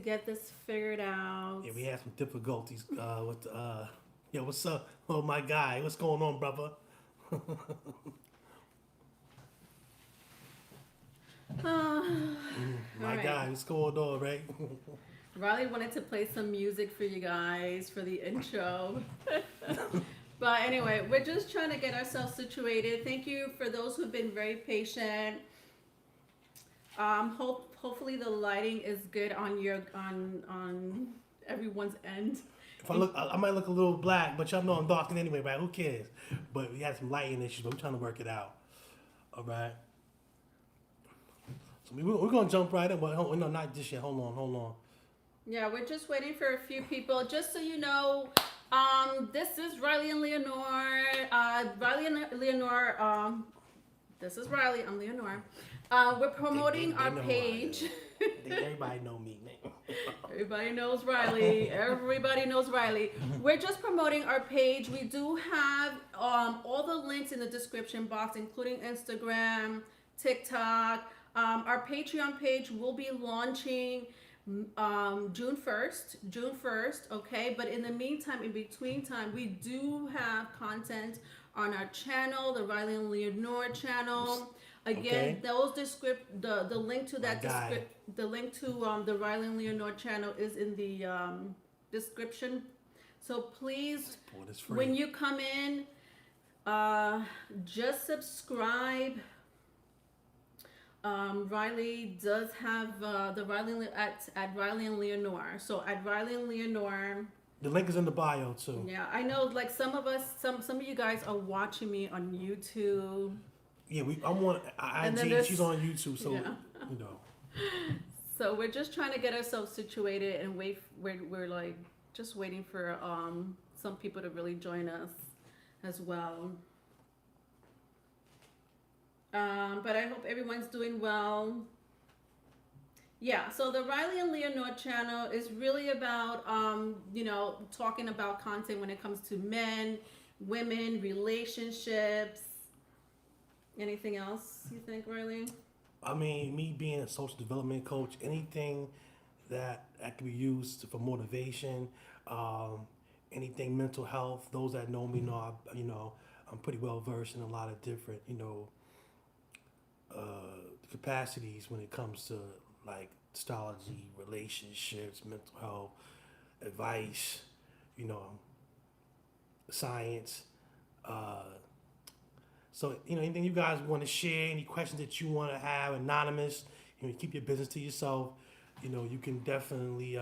get this figured out. Yeah, we had some difficulties with yo, what's up? Oh my guy, what's going on, brother? All My right. guy, what's going on, right? Riley wanted to play some music for you guys for the intro. But anyway, we're just trying to get ourselves situated. Thank you for those who've been very patient. Hopefully the lighting is good on your on everyone's end. If I look, I might look a little black, but y'all know I'm dark anyway, right? Who cares? But we had some lighting issues, but we're trying to work it out. All right. So we're gonna jump right in. But no, not just yet. Hold on. Yeah, we're just waiting for a few people. Just so you know, this is Riley and Leonore. Riley and Leonore. This is Riley. I'm Leonore. We're promoting our know page. Everybody know me, man. Everybody knows Riley. Everybody knows Riley. We're just promoting our page. We do have all the links in the description box, including Instagram, TikTok. Our Patreon page will be launching June 1st, okay? But in the meantime, in between time, we do have content on our channel, the Riley and Leonore channel. Again, Okay. those the link to that the link to the Riley and Leonore channel is in the description. So please, Support is free. when you come in, just subscribe. Riley does have the Riley at Riley and Leonore. So at Riley and Leonore. The link is in the bio too. Yeah, I know. Like some of you guys are watching me on YouTube. Yeah, I'm on IG. She's on YouTube, so Yeah. you know. So we're just trying to get ourselves situated and wait. We're like just waiting for some people to really join us as well. But I hope everyone's doing well. Yeah, so the Riley and Leonore channel is really about, talking about content when it comes to men, women, relationships. Anything else you think, Riley? I mean, me being a social development coach, anything that can be used for motivation, anything mental health. Those that know me know, I'm pretty well versed in a lot of different, capacities when it comes to like astrology, relationships, mental health, advice, science. So anything you guys want to share, any questions that you want to have, anonymous. Keep your business to yourself. You can definitely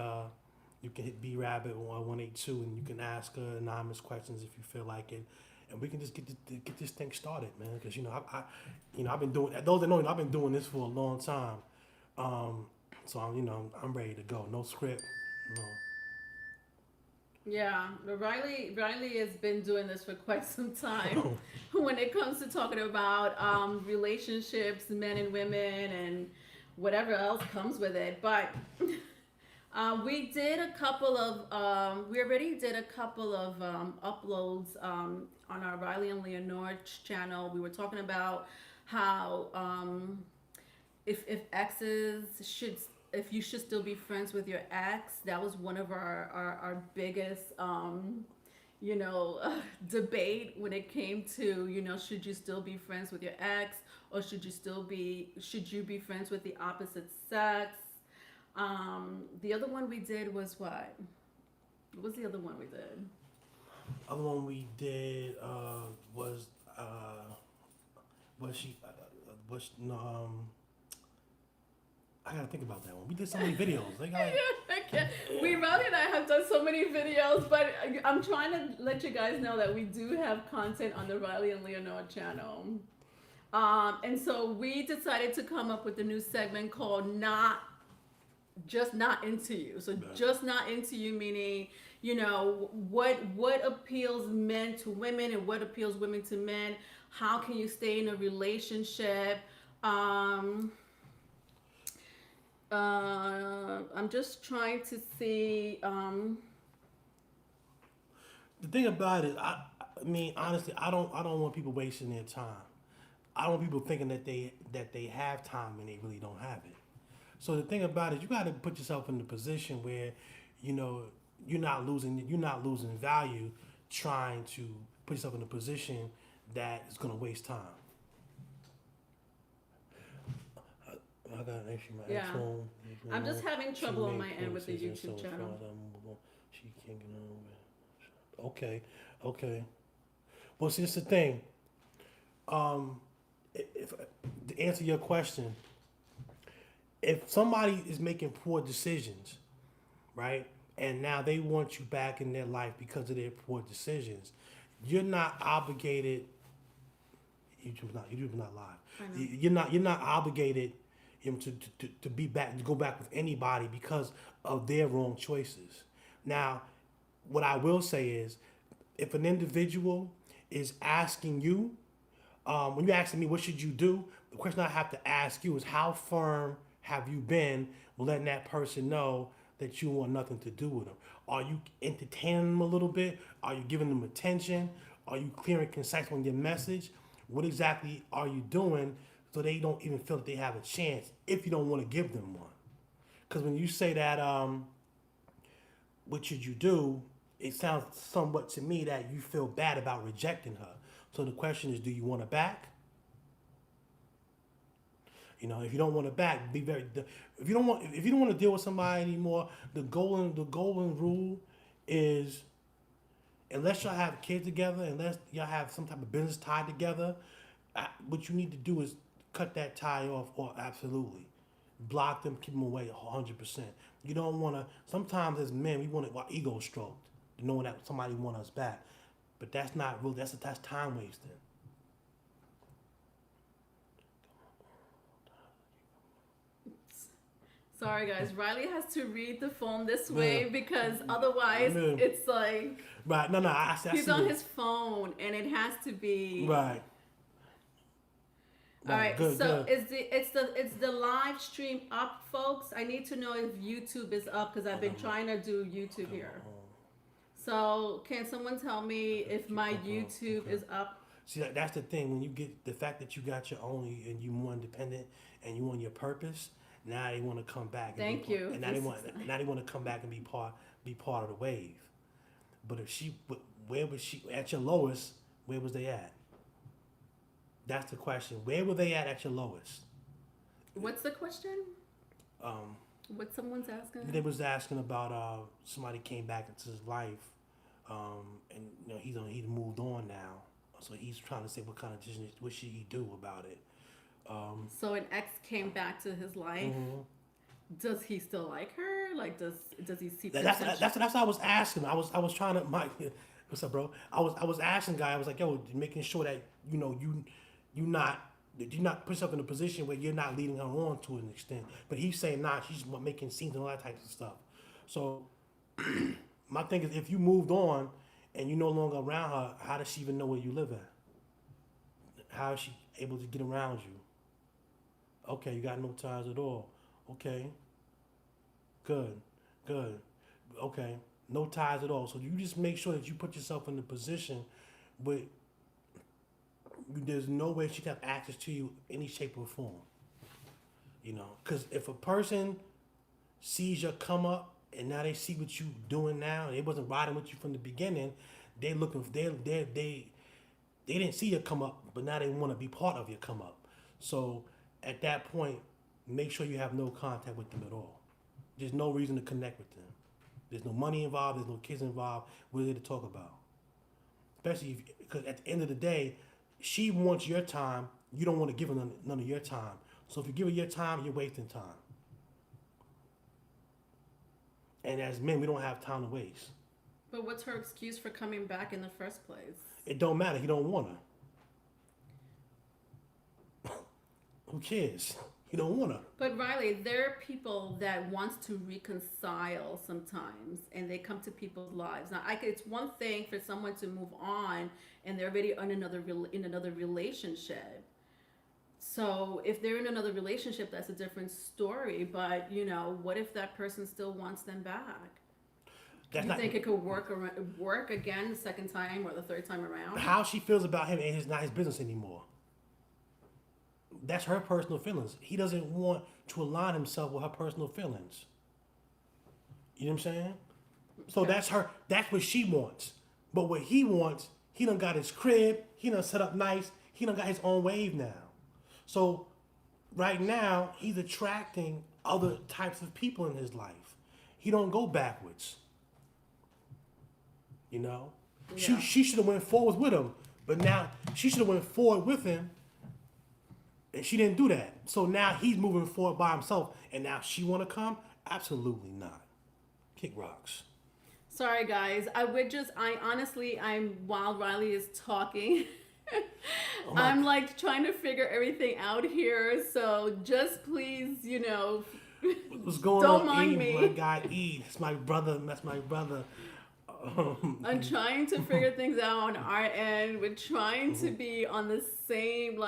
you can hit B Rabbit 182 and you can ask anonymous questions if you feel like it. And we can just get this thing started, man. Because I've been doing. Those that know, I've been doing this for a long time. So I'm ready to go. No script. No. Yeah, Riley has been doing this for quite some time. When it comes to talking about relationships, men and women, and whatever else comes with it, but. We did a couple of, we already did a couple of uploads on our Riley and Leonore channel. We were talking about how if exes should, if you should still be friends with your ex. That was one of our biggest, debate when it came to, should you still be friends with your ex, or should you be friends with the opposite sex? The other one we did was what? What was the other one we did? Other one we did was I gotta think about that one. We did so many videos. Riley and I have done so many videos, but I'm trying to let you guys know that we do have content on the Riley and Leonore channel. And so we decided to come up with a new segment called Just Not Into You. So just not into you meaning, what appeals men to women and what appeals women to men. How can you stay in a relationship? I'm just trying to see. The thing about it, I mean, honestly, I don't want people wasting their time. I don't want people thinking that they have time and they really don't have it. So the thing about it, you got to put yourself in the position where, you know, you're not losing value trying to put yourself in a position that is going to waste time. I got an issue with my Yeah. phone. I'm just having trouble on my made end with the points, and YouTube so channel. as far as I'm moving, she can't get on. Okay. Well, see, this is the thing. If to answer your question, if somebody is making poor decisions, right, and now they want you back in their life because of their poor decisions, you're not obligated. YouTube's not live. I know. You're not obligated to be back to go back with anybody because of their wrong choices. Now, what I will say is, if an individual is asking you, when you're asking me what should you do, the question I have to ask you is how firm have you been letting that person know that you want nothing to do with them? Are you entertaining them a little bit? Are you giving them attention? Are you clear and concise on your message? What exactly are you doing so they don't even feel that they have a chance if you don't want to give them one? Because when you say that, what should you do? It sounds somewhat to me that you feel bad about rejecting her. So the question is, do you want her back? You know, if you don't want her back, be very. If you don't want to deal with somebody anymore, the golden rule is, unless y'all have kids together, unless y'all have some type of business tied together, what you need to do is cut that tie off, or absolutely block them, keep them away 100%. You don't want to. Sometimes as men, we want our ego stroked, knowing that somebody want us back, but that's not real. That's time wasting. Sorry guys, Riley has to read the phone this way because otherwise Yeah. it's like Right. No. I he's on his phone and it has to be right. All right. Good, So good. it's the live stream up, folks? I need to know if YouTube is up because I've been trying to do YouTube here. So can someone tell me if my YouTube is up? See, that's the thing. When you get the fact that you got your own and you more independent and you on your purpose, now they want to come back. Thank you. And now they want to come back and be part of the wave. But if where was she at your lowest? Where was they at? That's the question. Where were they at your lowest? What's the question? What someone's asking? They was asking about somebody came back into his life, and you know he's moved on now, so he's trying to say what kind of decision, what should he do about it. So an ex came back to his life. Mm-hmm. Does he still like her? Like does he see? That's what I was asking. I was trying to Mike. What's up, bro? I was asking guy. I was like, yo, making sure that you know you're not put yourself in a position where you're not leading her on to an extent. But he's saying she's making scenes and all that type of stuff. So my thing is, if you moved on and you're no longer around her, how does she even know where you live at? How is she able to get around you? Okay, you got no ties at all. Okay. Good. Okay. No ties at all. So you just make sure that you put yourself in the position where there's no way she can have access to you in any shape or form. You know, because if a person sees your come up and now they see what you doing now, and they wasn't riding with you from the beginning, they didn't see your come up, but now they want to be part of your come up. So at that point, make sure you have no contact with them at all. There's no reason to connect with them. There's no money involved. There's no kids involved. What are they to talk about? Especially because at the end of the day, she wants your time. You don't want to give her none of your time. So if you give her your time, you're wasting time. And as men, we don't have time to waste. But what's her excuse for coming back in the first place? It don't matter. He don't want her. Who cares? He don't want her. But Riley, there are people that wants to reconcile sometimes, and they come to people's lives. Now, it's one thing for someone to move on, and they're already in another relationship. So if they're in another relationship, that's a different story. But you know, what if that person still wants them back? Do you think it could work again the second time or the third time around? How she feels about him is not his business anymore. That's her personal feelings. He doesn't want to align himself with her personal feelings. You know what I'm saying? So that's what she wants. But what he wants, he done got his crib, he done set up nice, he done got his own wave now. So right now, he's attracting other types of people in his life. He don't go backwards. You know? Yeah. She should have went forward with him. But now she should have went forward with him. And she didn't do that. So now he's moving forward by himself. And now she want to come? Absolutely not. Kick rocks. Sorry, guys. While Riley is talking, I'm like trying to figure everything out here. So just please, What's going don't on, mind Eve? me. My guy, Eve. That's my brother. I'm trying to figure things out on our end. We're trying to be on the same,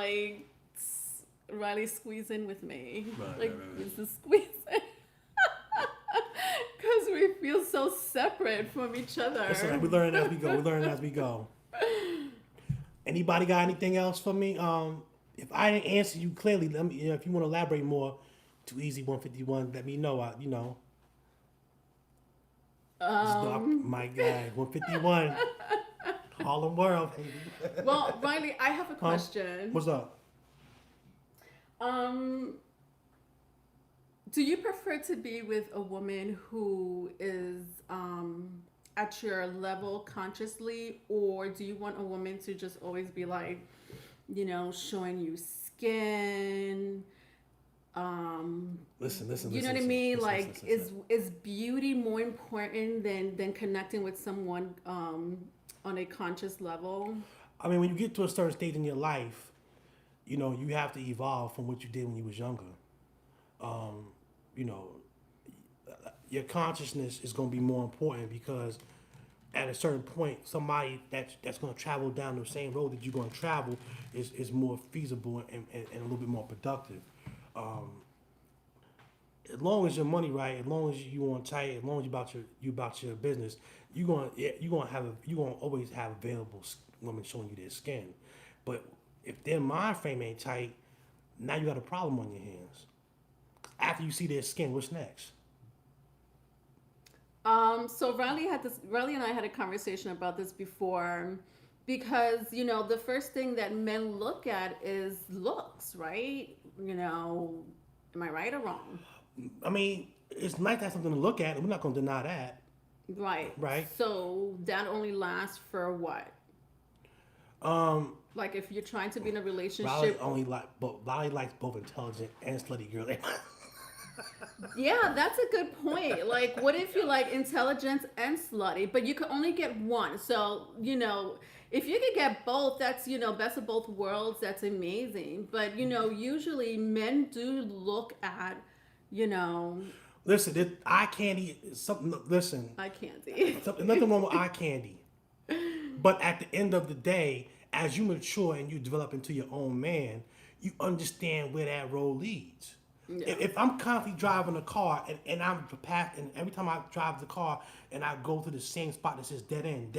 Riley squeeze in with me. Right. Is the squeeze in? Because we feel so separate from each other. Listen, we learn as we go. Anybody got anything else for me? If I didn't answer you clearly, let me. If you want to elaborate more, Too Easy 151. Let me know. My guy 151. Harlem World, baby. Well, Riley, I have a question. What's up? Do you prefer to be with a woman who is at your level consciously, or do you want a woman to just always be showing you skin? Listen. You know what I mean? Is beauty more important than connecting with someone on a conscious level? I mean, when you get to a certain stage in your life, you have to evolve from what you did when you was younger. Your consciousness is going to be more important because at a certain point, somebody that's going to travel down the same road that you're going to travel is more feasible and a little bit more productive. As long as your money right, as long as you on tight, as long as you about your business, you're gonna always have available women showing you their skin. But if their mind frame ain't tight, now you got a problem on your hands. After you see their skin, what's next? So Riley and I had a conversation about this before, because the first thing that men look at is looks, right? Am I right or wrong? I mean, it's nice to have something to look at. We're not going to deny that. Right. Right. So that only lasts for what? If you're trying to be in a relationship. Riley likes both intelligent and slutty girls. Yeah, that's a good point. What if you like intelligence and slutty, but you could only get one? So, if you could get both, that's, best of both worlds. That's amazing. But, usually men do look at, Listen, eye candy is something. Listen, eye candy. Nothing wrong with eye candy. But at the end of the day, as you mature and you develop into your own man, you understand where that road leads. Yeah. If I'm constantly driving a car and I'm past, and every time I drive the car and I go to the same spot that says dead end,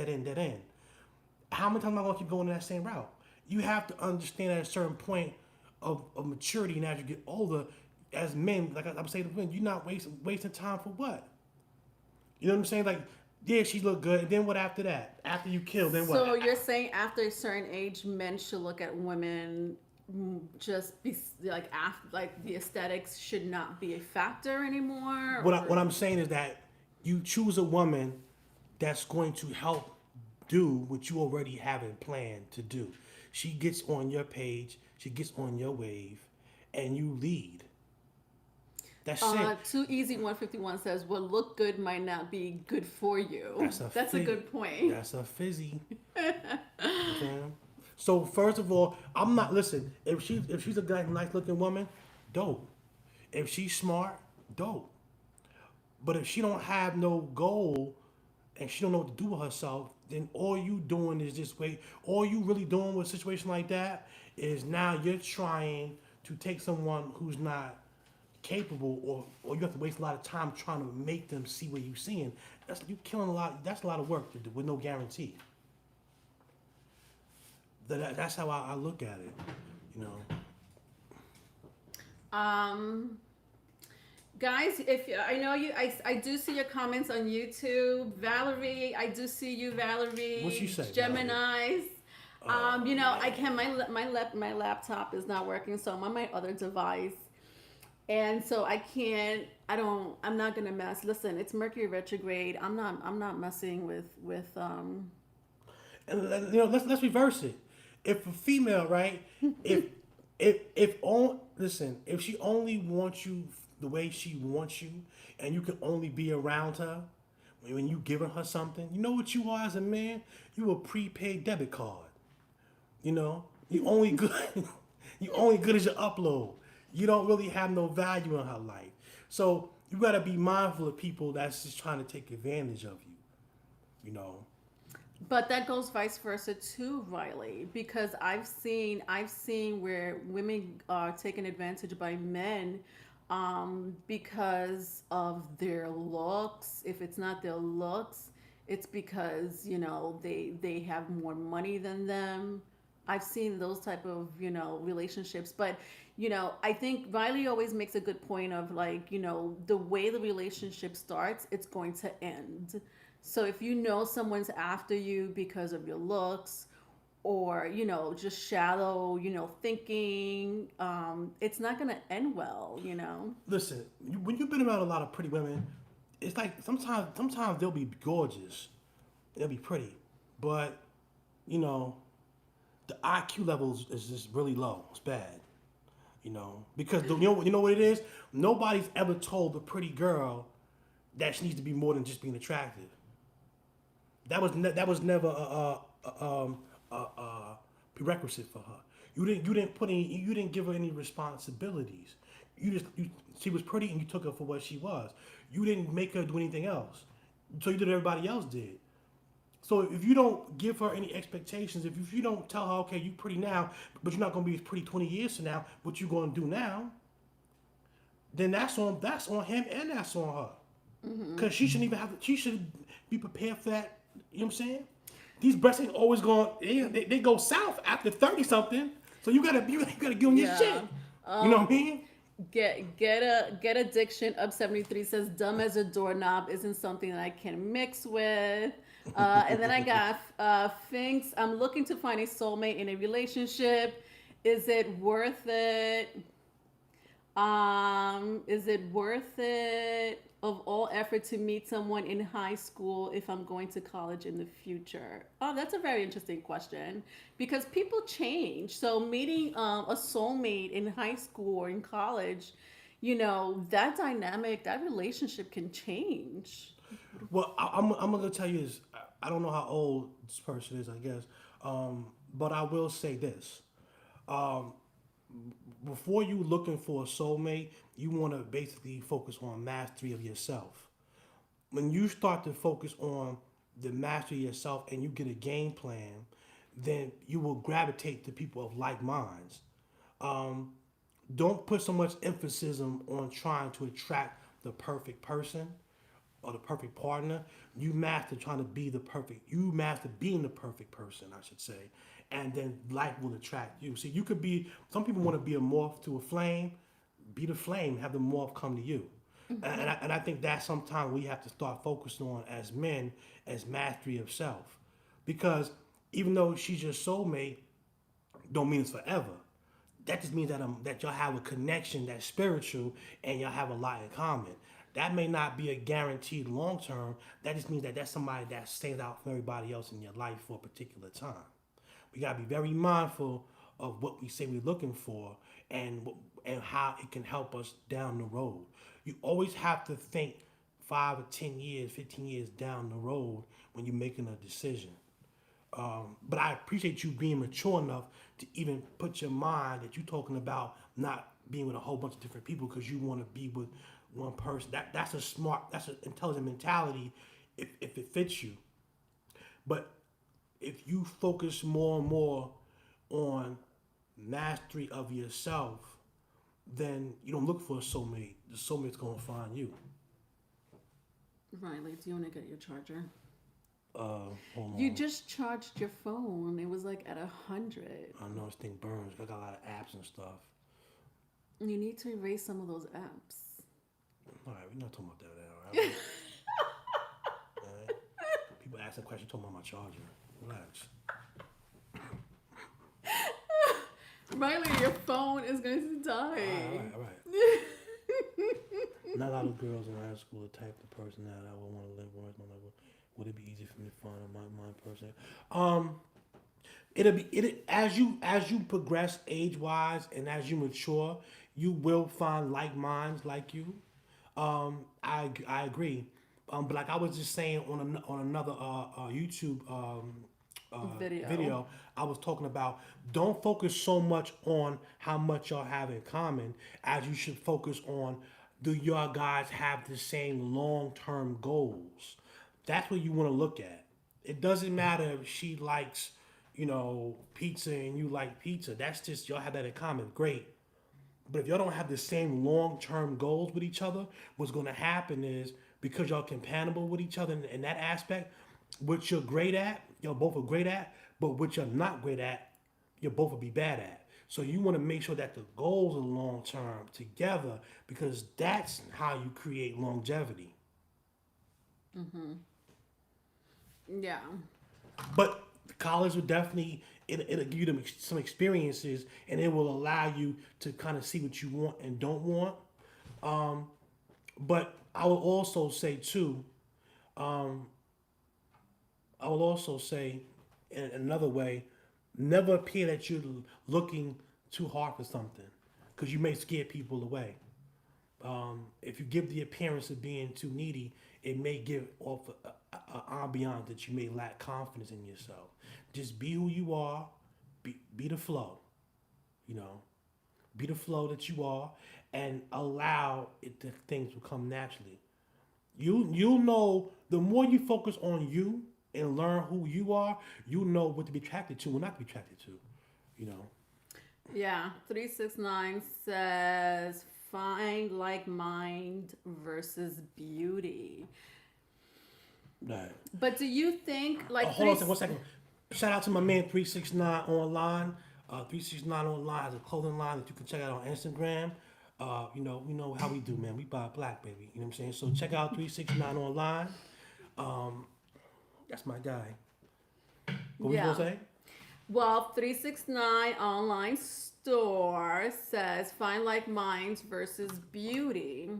how many times am I going to keep going to that same route? You have to understand at a certain point of maturity, and as you get older, as men, like I'm saying to women, you're not wasting time for what? You know what I'm saying? Yeah, she looked good, and then what after that? After you kill, then what? So you're saying after a certain age, men should look at women just be the aesthetics should not be a factor anymore? What I'm saying is that you choose a woman that's going to help do what you already have in plan to do. She gets on your page, she gets on your wave, and you lead. That's it. Too Easy 151 says, "What look good might not be good for you." That's a good point. That's a fizzy. Okay. So first of all, I'm not listen. If she's a nice looking woman, dope. If she's smart, dope. But if she don't have no goal and she don't know what to do with herself, then all you doing is just wait. All you really doing with a situation like that is now you're trying to take someone who's not capable, or you have to waste a lot of time trying to make them see what you're seeing. You killing a lot. That's a lot of work to do with no guarantee. That's how I look at it, Guys, if I know you, I do see your comments on YouTube. Valerie, I do see you, Valerie. What she say, Gemini's. Oh, You know, I man. can my laptop is not working, so I'm on my other device, and so I can't. I'm not gonna mess. Listen, it's Mercury retrograde. I'm not messing with. And let's reverse it. If a female, right? If listen, if she only wants you the way she wants you, and you can only be around her when you giving her something, you know what you are as a man? You a prepaid debit card. You know, you only good. You only good as your upload. You don't really have no value in her life. So you gotta be mindful of people that's just trying to take advantage of you. You know. But that goes vice versa too, Riley, because I've seen where women are taken advantage by men because of their looks. If it's not their looks, it's because they have more money than them. I've seen those type of relationships, but I think Riley always makes a good point of like the way the relationship starts, it's going to end. So if you know someone's after you because of your looks or just shallow thinking, it's not going to end well. Listen, when you've been around a lot of pretty women, it's like sometimes they'll be gorgeous, they'll be pretty, but you know the IQ levels is just really low. It's bad, because you know what it is. Nobody's ever told a pretty girl that she needs to be more than just being attractive. That was never a prerequisite for her. You didn't give her any responsibilities. She was pretty and you took her for what she was. You didn't make her do anything else. So you did what everybody else did. So if you don't give her any expectations, if you don't tell her, okay, you pretty now, but you're not gonna be as pretty 20 years from now, what you gonna do now? Then that's on him and that's on her. Because she shouldn't even she should be prepared for that. You know what I'm saying? These breasts ain't always going. They go south after 30 something. So you gotta get on your shit. You know what I mean? Get addiction up 73 says dumb as a doorknob isn't something that I can mix with. And then I got Finks. I'm looking to find a soulmate in a relationship. Is it worth it? Is it worth it of all effort to meet someone in high school if I'm going to college in the future? Oh, that's a very interesting question because people change. So meeting a soulmate in high school or in college, that dynamic, that relationship can change. Well, I'm gonna tell you this. I don't know how old this person is, I guess, but I will say this. Um, Before you looking for a soulmate, you want to basically focus on mastery of yourself. When you start to focus on the mastery of yourself and you get a game plan, then you will gravitate to people of like minds. Um, don't put so much emphasis on trying to attract the perfect person or the perfect partner. You master trying to be the perfect. You master being the perfect person, I should say, and then life will attract you. See, you could be. Some people want to be a moth to a flame. Be the flame. Have the moth come to you. And I think that's sometimes we have to start focusing on as men as mastery of self, because even though she's your soulmate, don't mean it's forever. That just means that y'all have a connection that's spiritual and y'all have a lot in common. That may not be a guaranteed long term. That just means that that's somebody that stands out from everybody else in your life for a particular time. We gotta be very mindful of what we say we're looking for and how it can help us down the road. You always have to think 5 or 10 years, 15 years down the road when you're making a decision. But I appreciate you being mature enough to even put your mind that you're talking about not being with a whole bunch of different people because you want to be with one person. That's an intelligent mentality if it fits you. But if you focus more and more on mastery of yourself, then you don't look for a soulmate. The soulmate's gonna find you. Riley, do you want to get your charger? Hold on. You just charged your phone. It was like at 100. I know this thing burns. I got a lot of apps and stuff. You need to erase some of those apps. All right, we're not talking about that now. All right? All right? People asking questions talking about my charger. Relax. Riley, your phone is going to die. All right. Not a lot of girls in high school are the type of person that I would want to live with. Would it be easy for me to find my person? As you progress age wise and as you mature, you will find like minds like you. I agree. But like I was just saying on another YouTube video, I was talking about don't focus so much on how much y'all have in common as you should focus on do y'all guys have the same long-term goals. That's what you want to look at. It doesn't matter if she likes, pizza and you like pizza. That's just y'all have that in common. Great. But if y'all don't have the same long-term goals with each other, what's going to happen is because y'all compatible with each other in that aspect, what you're great at, y'all both are great at, but what you're not great at, you both will be bad at. So you want to make sure that the goals are long-term together because that's how you create longevity. Yeah. But college will definitely, it'll give you them some experiences and it will allow you to kind of see what you want and don't want. But I will also say too, in another way, never appear that you're looking too hard for something because you may scare people away. If you give the appearance of being too needy, it may give off an ambiance that you may lack confidence in yourself. Just be who you are, be the flow, be the flow that you are, and allow it to things to come naturally. You'll know the more you focus on you and learn who you are, you know what to be attracted to and not to be attracted to, Yeah. 369 says find like mind versus beauty. Right. But do you think like hold on 1 second. Shout out to my man 369 online. 369 online has a clothing line that you can check out on Instagram. We know how we do, man. We buy black, baby. You know what I'm saying? So check out 369 online. That's my guy. What Yeah. we gonna say? Well, 369 online store says find like minds versus beauty.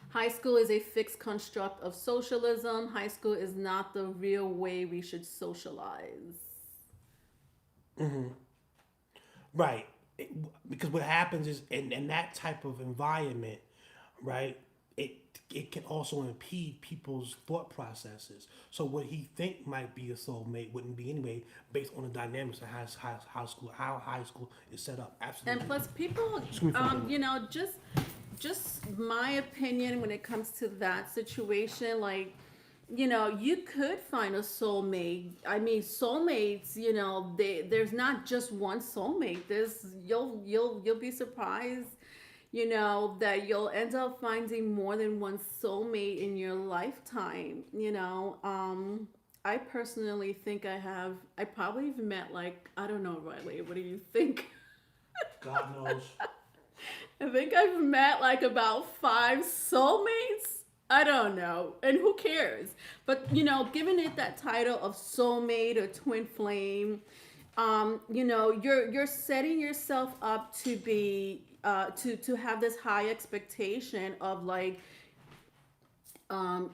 High school is a fixed construct of socialism. High school is not the real way we should socialize. Right. Because what happens is in that type of environment, right, it can also impede people's thought processes. So what he think might be a soulmate wouldn't be anyway, based on the dynamics of how high school is set up. Absolutely. And plus, people, just my opinion when it comes to that situation, like, you could find a soulmate. I mean, soulmates, there's not just one soulmate. You'll be surprised, that you'll end up finding more than one soulmate in your lifetime. I personally think I probably have met I don't know, Riley, what do you think? God knows. I think I've met about 5 soulmates. I don't know. And who cares? But, giving it that title of soulmate or twin flame, you're setting yourself up to be, to have this high expectation of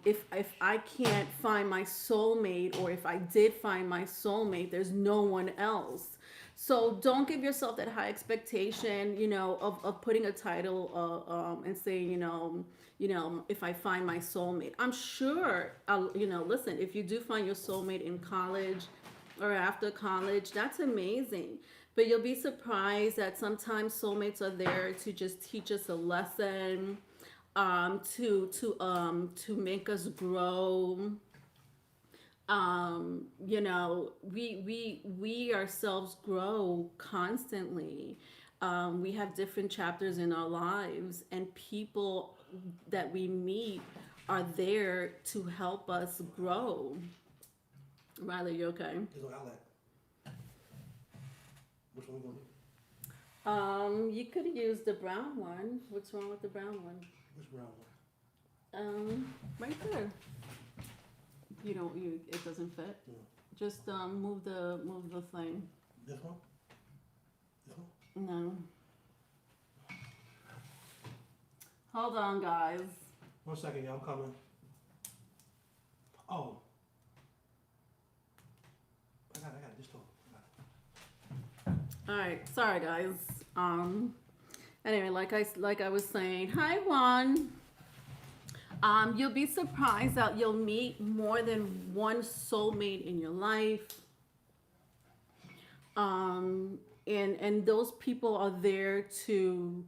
if I can't find my soulmate, or if I did find my soulmate, there's no one else. So don't give yourself that high expectation, of putting a title and saying, if I find my soulmate. I'm sure, listen, if you do find your soulmate in college or after college, that's amazing. But you'll be surprised that sometimes soulmates are there to just teach us a lesson, to make us grow. We ourselves grow constantly. We have different chapters in our lives, and people that we meet are there to help us grow. Riley, you okay? There's no outlet. Which one we gonna do? You could use the brown one. What's wrong with the brown one? Which brown one? Right there. It doesn't fit. Yeah. Just move the thing. This one? This one? No. Hold on, guys. 1 second, y'all. I'm coming. Oh. I got it. Just talk. All right. Sorry, guys. Anyway, like I was saying, hi Juan. You'll be surprised that you'll meet more than one soulmate in your life. And those people are there to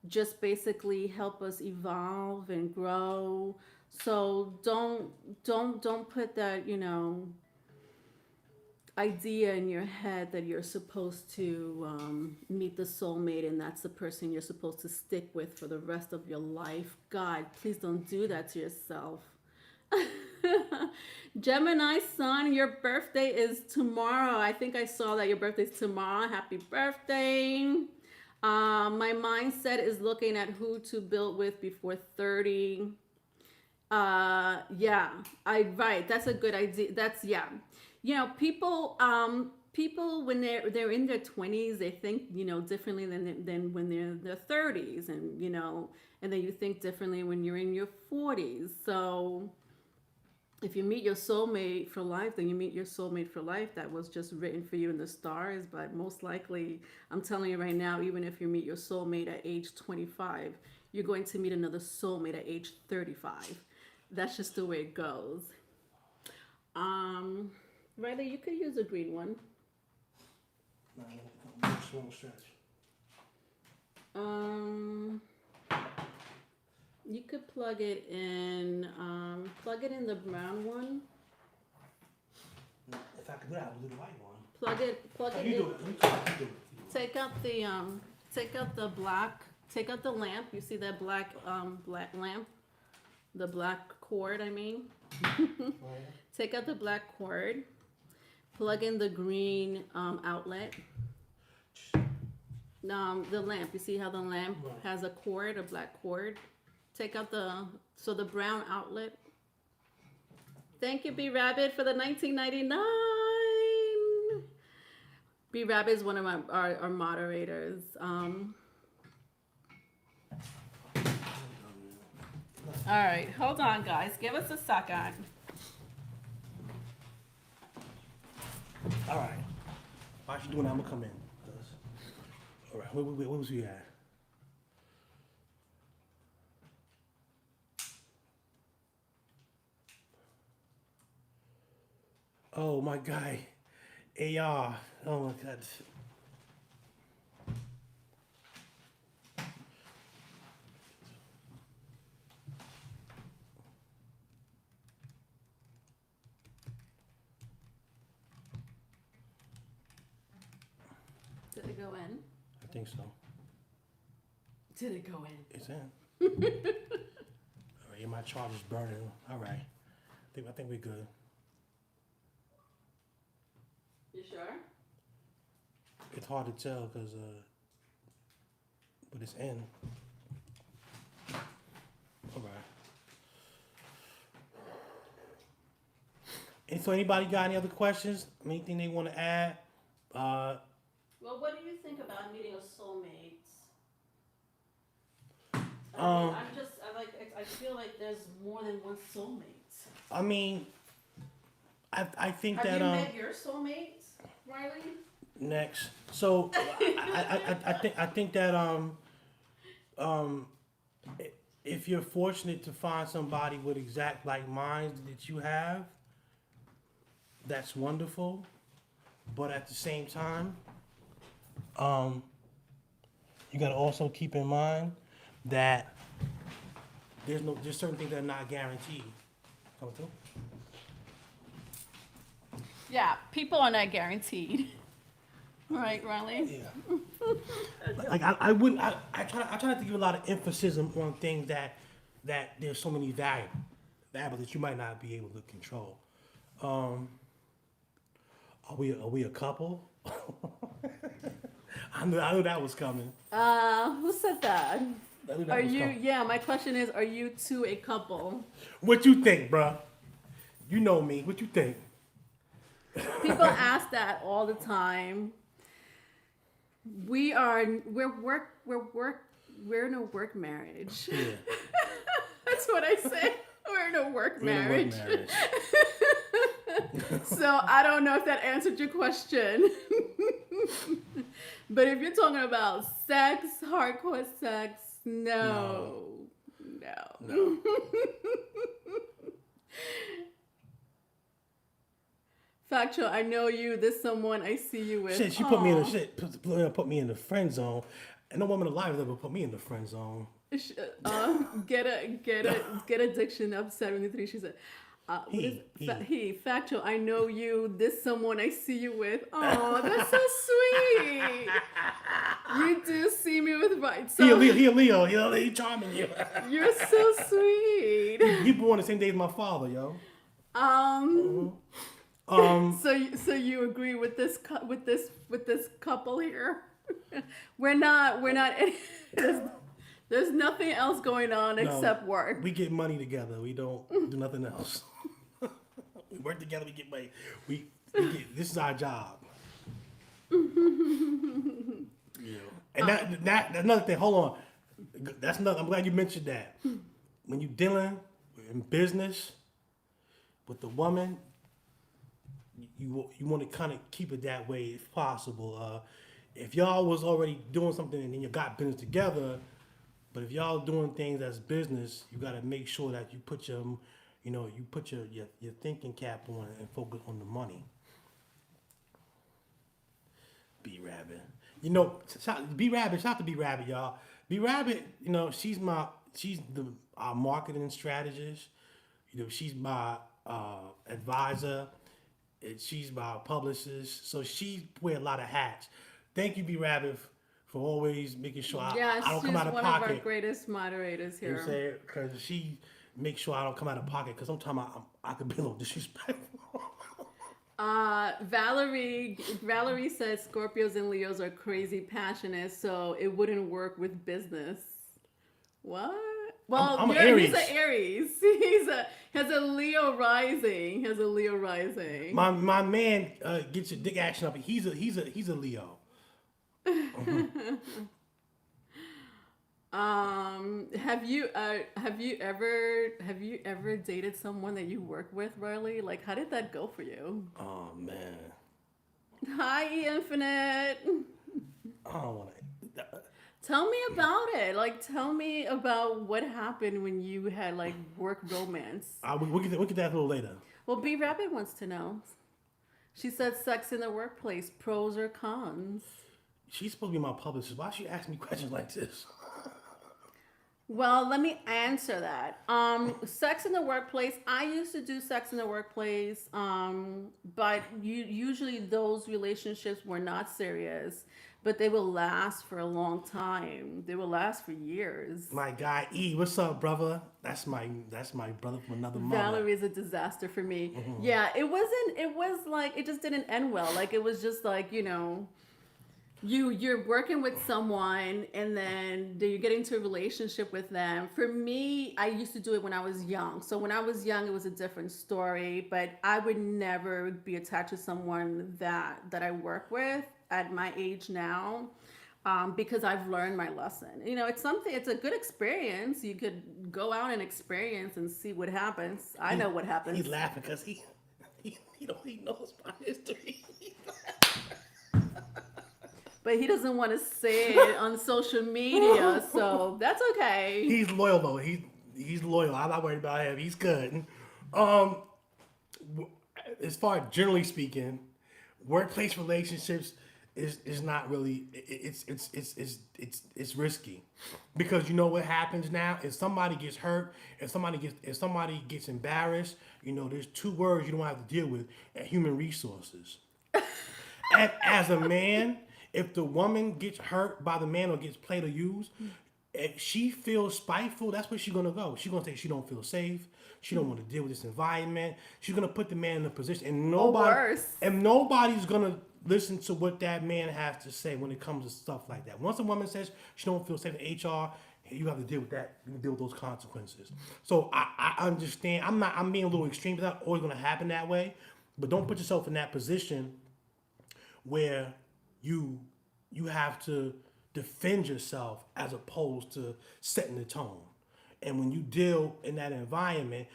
just basically help us evolve and grow. So don't put that, idea in your head that you're supposed to meet the soulmate and that's the person you're supposed to stick with for the rest of your life. God, please don't do that to yourself. Gemini sun, your birthday is tomorrow. I think I saw that your birthday's tomorrow. Happy birthday. My mindset is looking at who to build with before 30. Yeah, right. That's a good idea. People when they're in their 20s, they think, differently than when they're in their 30s, and then you think differently when you're in your 40s. So if you meet your soulmate for life, then you meet your soulmate for life. That was just written for you in the stars. But most likely, I'm telling you right now, even if you meet your soulmate at age 25, you're going to meet another soulmate at age 35. That's just the way it goes. Riley, you could use a green one. No, small stretch. You could plug it in the brown one. If I could do that, I would do the white one. Plug it You in. do it. You do it. Take out the black. Take out the lamp. You see that black lamp? The black cord, I mean. Take out the black cord. Plug in the green outlet. The lamp. You see how the lamp has a cord, a black cord? Take out the brown outlet. Thank you, B Rabbit, for the 1999. B Rabbit is one of our moderators. All right, hold on, guys. Give us a second. All right. While she's doing that, I'm gonna come in. All right. Where was we at? Oh, my guy, AR. Oh my God. Did it go in? I think so. Did it go in? It's in. All right, yeah, my charger's burning. All right. I think we're good. You sure? It's hard to tell because, but it's in. All right. And so, anybody got any other questions? Anything they want to add? Well, what do you think about meeting a soulmate? I feel like there's more than one soulmate. I mean, I think Have that you met your soulmate, Riley? next. So I think that if you're fortunate to find somebody with exact like minds that you have, that's wonderful. But at the same time, you gotta also keep in mind that there's certain things that are not guaranteed. Coming through? Yeah, people are not guaranteed. Right, Riley? Yeah. Like I try not to give a lot of emphasis on things that there's so many variables that you might not be able to control. Are we a couple? I knew that was coming. Who said that? Are you? Yeah, my question is: are you two a couple? What you think, bruh? You know me. What you think? People ask that all the time. We're in a work marriage. Yeah. That's what I say. We're in a work marriage. So I don't know if that answered your question. But if you're talking about sex, hardcore sex, no. Factual, I know you. This someone I see you with. Shit, she put me in the put me in the friend zone. And no woman alive has ever put me in the friend zone. Get a diction of 73. She said, factual. I know you. This someone I see you with. Oh, that's so sweet. You do see me with right. So he a Leo. You know, he charming you. You're so sweet. He born the same day as my father, yo. So you agree with this couple here? We're not. There's nothing else going on except work. We get money together. We don't do nothing else. We work together. We get money. We get, this is our job. Yeah. And that's another thing. Hold on. That's another. I'm glad you mentioned that. When you're dealing in business with the woman, you want to kind of keep it that way if possible. If y'all was already doing something and then you got business together, but if y'all doing things as business, you got to make sure that you put your thinking cap on and focus on the money. B Rabbit, B Rabbit. Shout out to B Rabbit, y'all. B Rabbit, she's our marketing strategist. She's my advisor. She's my publicist. So she wear a lot of hats. Thank you, B Rabbit, for always making sure I don't come out of pocket. Yes, she's one of our greatest moderators here. You know what I'm saying? Because she makes sure I don't come out of pocket. Because sometimes I could be a little disrespectful. Valerie says Scorpios and Leos are crazy passionate, so it wouldn't work with business. What? Well, I'm an Aries. He's an Aries. He has a Leo rising. My man gets your dick action up. He's a Leo. Have you ever dated someone that you work with, Riley? Like, how did that go for you? Oh man. Hi, Infinite. I don't want to. Tell me about it. Like, tell me about what happened when you had like work romance. We'll get that a little later. Well, B Rabbit wants to know. She said, "Sex in the workplace, pros or cons?" She's supposed to be my publicist. Why she ask me questions like this? Well, let me answer that. Sex in the workplace. I used to do sex in the workplace, but usually those relationships were not serious, but they will last for a long time. They will last for years. My guy E, what's up, brother? That's my brother from another mother. Valerie is a disaster for me. Mm-hmm. Yeah, it was like it just didn't end well. Like it was just like, You're working with someone and then you get into a relationship with them. For me, I used to do it when I was young. So when I was young, it was a different story. But I would never be attached to someone that I work with at my age now, because I've learned my lesson. It's a good experience. You could go out and experience and see what happens. I know what happens. He's laughing because he knows my history. But he doesn't want to say it on social media, so that's okay. He's loyal though. He's loyal. I'm not worried about him. He's good. As far as generally speaking, workplace relationships is not really. It's risky, because you know what happens now. If somebody gets hurt, if somebody gets embarrassed, there's two words you don't have to deal with: human resources. As a man. If the woman gets hurt by the man or gets played or used, if she feels spiteful, that's where she's going to go. She's going to say she don't feel safe. She don't want to deal with this environment. She's going to put the man in a position. And nobody's going to listen to what that man has to say when it comes to stuff like that. Once a woman says she don't feel safe in HR, you have to deal with that. You deal with those consequences. So I understand. I'm being a little extreme. It's not always going to happen that way. But don't put yourself in that position where you have to defend yourself as opposed to setting the tone. And when you deal in that environment,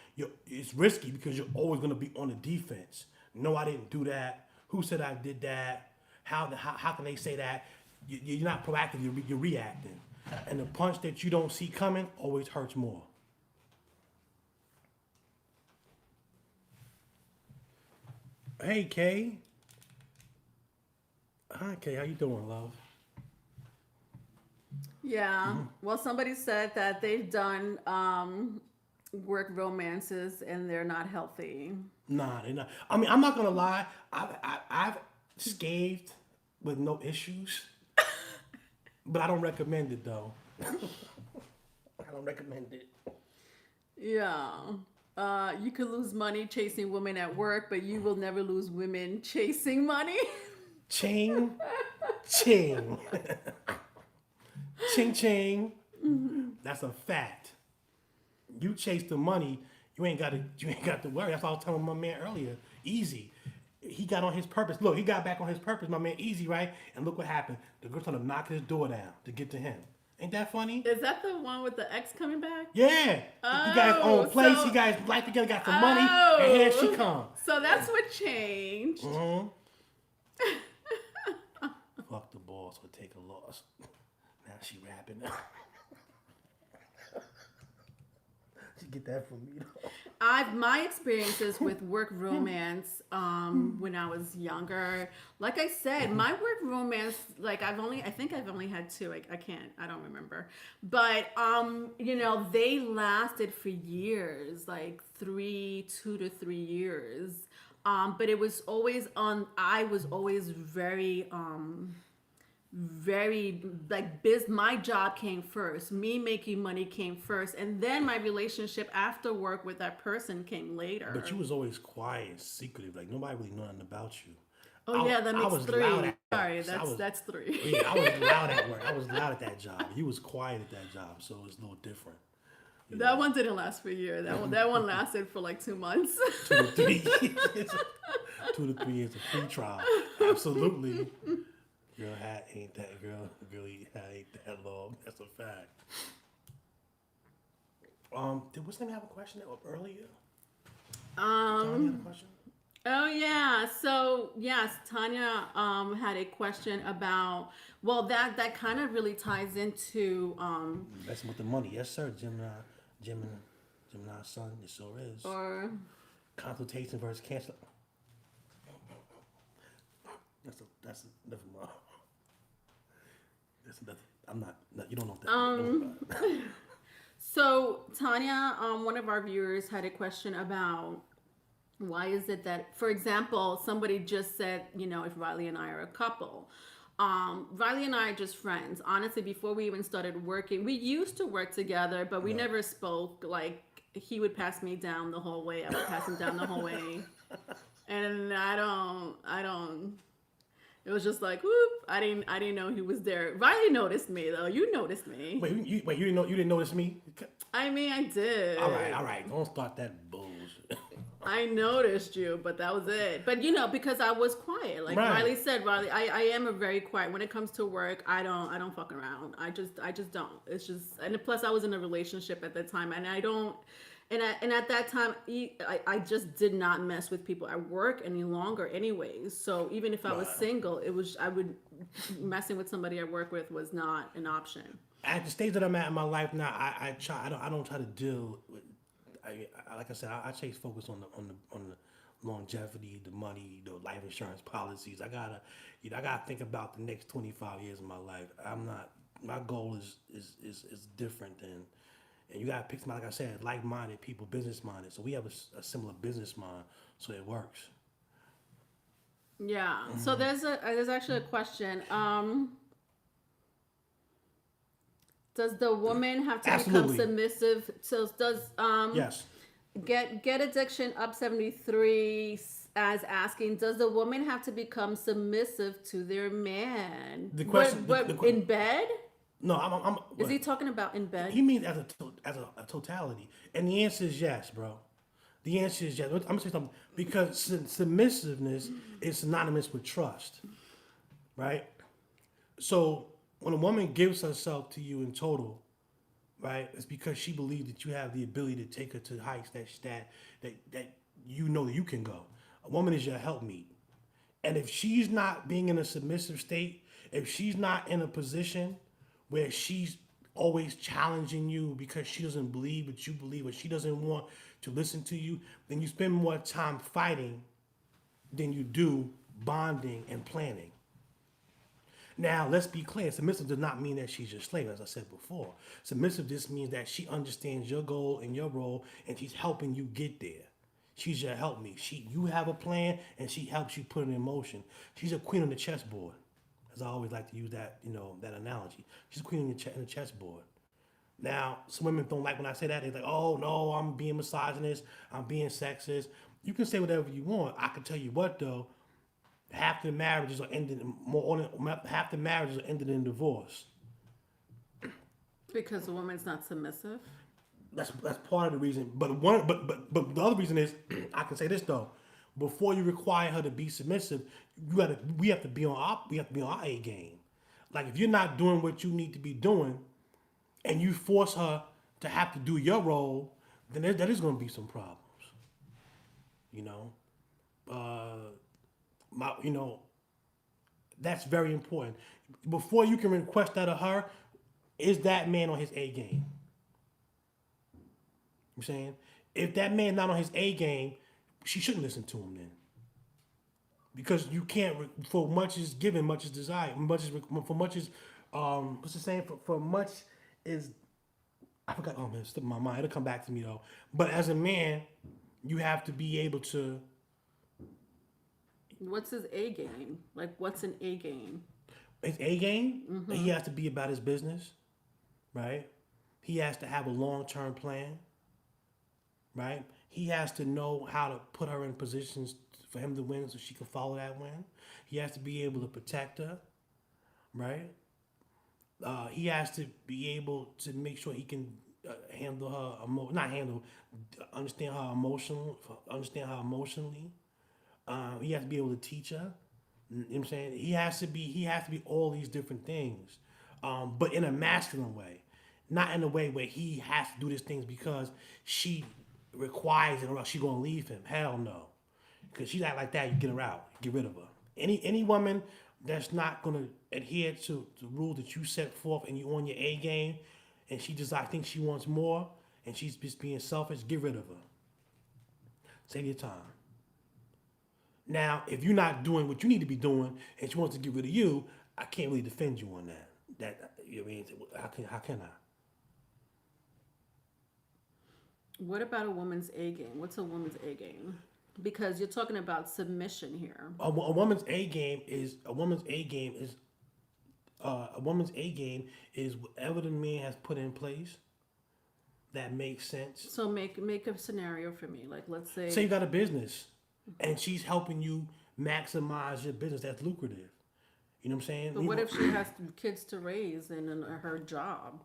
it's risky because you're always going to be on the defense. No, I didn't do that. Who said I did that? How can they say that? You're not proactive. You're reacting. And the punch that you don't see coming always hurts more. Hey, Kay. Hi, Kay. How you doing, love? Yeah. Well, somebody said that they've done work romances and they're not healthy. Nah, they're not. I mean, I'm not gonna lie. I've scathed with no issues, but I don't recommend it though. I don't recommend it. Yeah. You could lose money chasing women at work, but you will never lose women chasing money. Ching, ching, ching, ching. That's a fact. You chase the money, you ain't got to worry. That's what I was telling my man earlier. Easy. He got on his purpose. Look, he got back on his purpose, my man. Easy, right? And look what happened. The girl trying to knock his door down to get to him. Ain't that funny? Is that the one with the ex coming back? Yeah. He got his own place. He got his life together, got some money, and here she come. So that's what changed. Mm-hmm. Fuck the boss would take a loss. Now she rapping. She get that from me though. My experiences with work romance when I was younger, like I said, my work romance, like I think I've only had two. I don't remember, but they lasted for years, like 2 to 3 years. But it was always I was always very my job came first. Me making money came first, and then my relationship after work with that person came later. But you was always quiet and secretive. Like nobody really knew nothing about you. That makes 3. Sorry, So that's 3. Yeah, I was loud at work. I was loud at that job. You was quiet at that job, so it was a little different. That one didn't last for a year. That one lasted for like 2 months. 2 to 3 years. 2 to 3 years of pre-trial. Absolutely. Girl hat ain't that girly hat ain't that long. That's a fact. Did what's name have a question earlier? Tanya had a question? Oh yeah. So yes, Tanya had a question about that kind of really ties into That's with the money. Yes, sir. Gemini's son, it sure is. or Consultation versus cancer. That's never mind. I'm not. You don't know what that. So Tanya, one of our viewers had a question about why is it that, for example, somebody just said, if Riley and I are a couple. Riley and I are just friends. Honestly, before we even started working, we used to work together, but we never spoke. Like he would pass me down the hallway, I would pass him down the hallway, and I don't. It was just like, whoop! I didn't know he was there. Riley noticed me though. You noticed me. Wait, you didn't notice me? I mean, I did. All right. Don't start that bullshit. I noticed you, but that was it. But because I was quiet, like Right. Riley said, I am a very quiet. When it comes to work, I don't fuck around. I just don't. It's just, and plus I was in a relationship at the time, and I don't. And at that time, I just did not mess with people at work any longer anyways. So even if I was single, messing with somebody I work with was not an option. At the stage that I'm at in my life now, I don't try to deal with, like I said, I chase focus on the longevity, the money, the life insurance policies. I gotta think about the next 25 years of my life. My goal is different than. And you gotta pick somebody, like I said, like-minded people, business-minded. So we have a similar business mind, so it works. Yeah. Mm-hmm. So there's actually a question. Does the woman have to become submissive? So does yes. Get addiction up 73 as asking, does the woman have to become submissive to their man? The question in bed? No, Is he talking about in bed? he means as a totality, and the answer is yes, bro. The answer is yes. I'm gonna say something because submissiveness is synonymous with trust, right? So when a woman gives herself to you in total, right, it's because she believes that you have the ability to take her to heights that you know that you can go. A woman is your helpmeet, and if she's not being in a submissive state, if she's not in a position where she's always challenging you because she doesn't believe what you believe or she doesn't want to listen to you, then you spend more time fighting than you do bonding and planning. Now, let's be clear. Submissive does not mean that she's your slave, as I said before. Submissive just means that she understands your goal and your role, and she's helping you get there. She's your helpmeet. You have a plan, and she helps you put it in motion. She's a queen on the chessboard, as I always like to use that, that analogy. She's a queen on the chessboard. Now, some women don't like when I say that. They're like, "Oh no, I'm being misogynist. I'm being sexist." You can say whatever you want. I can tell you what though. Half the marriages are ending half the marriages are ended in divorce. Because the woman's not submissive. That's part of the reason. But the other reason is I can say this though. Before you require her to be submissive, we have to be on our A game. Like if you're not doing what you need to be doing, and you force her to have to do your role, then there is going to be some problems. You know. That's very important. Before you can request that of her, is that man on his A game? I'm saying, if that man not on his A game, she shouldn't listen to him then. Because you can't, for much is given, much is desired. For much is, what's the saying? For much is, I forgot, oh man, it slipped my mind. It'll come back to me though. But as a man, you have to be able to. What's his A game? Like, what's an A game? His A game, he has to be about his business, right? He has to have a long-term plan, right? He has to know how to put her in positions for him to win so she can follow that win. He has to be able to protect her, right? He has to be able to make sure he can handle her, understand her emotionally. He has to be able to teach her. You know what I'm saying? He has to be all these different things. But in a masculine way. Not in a way where he has to do these things because she requires it or else she's gonna leave him. Hell no. Because she's not like that, you get her out. Get rid of her. Any woman that's not gonna adhere to the rules that you set forth and you on your A game and I think she wants more and she's just being selfish, get rid of her. Save your time. Now, if you're not doing what you need to be doing and she wants to get rid of you, I can't really defend you on that. You know what I mean? How can I? What about a woman's A game? What's a woman's A game? Because you're talking about submission here. A woman's A game is whatever the man has put in place that makes sense. So make a scenario for me. Like, let's say you got a business and she's helping you maximize your business. That's lucrative. You know what I'm saying? But what if she has kids to raise and her job?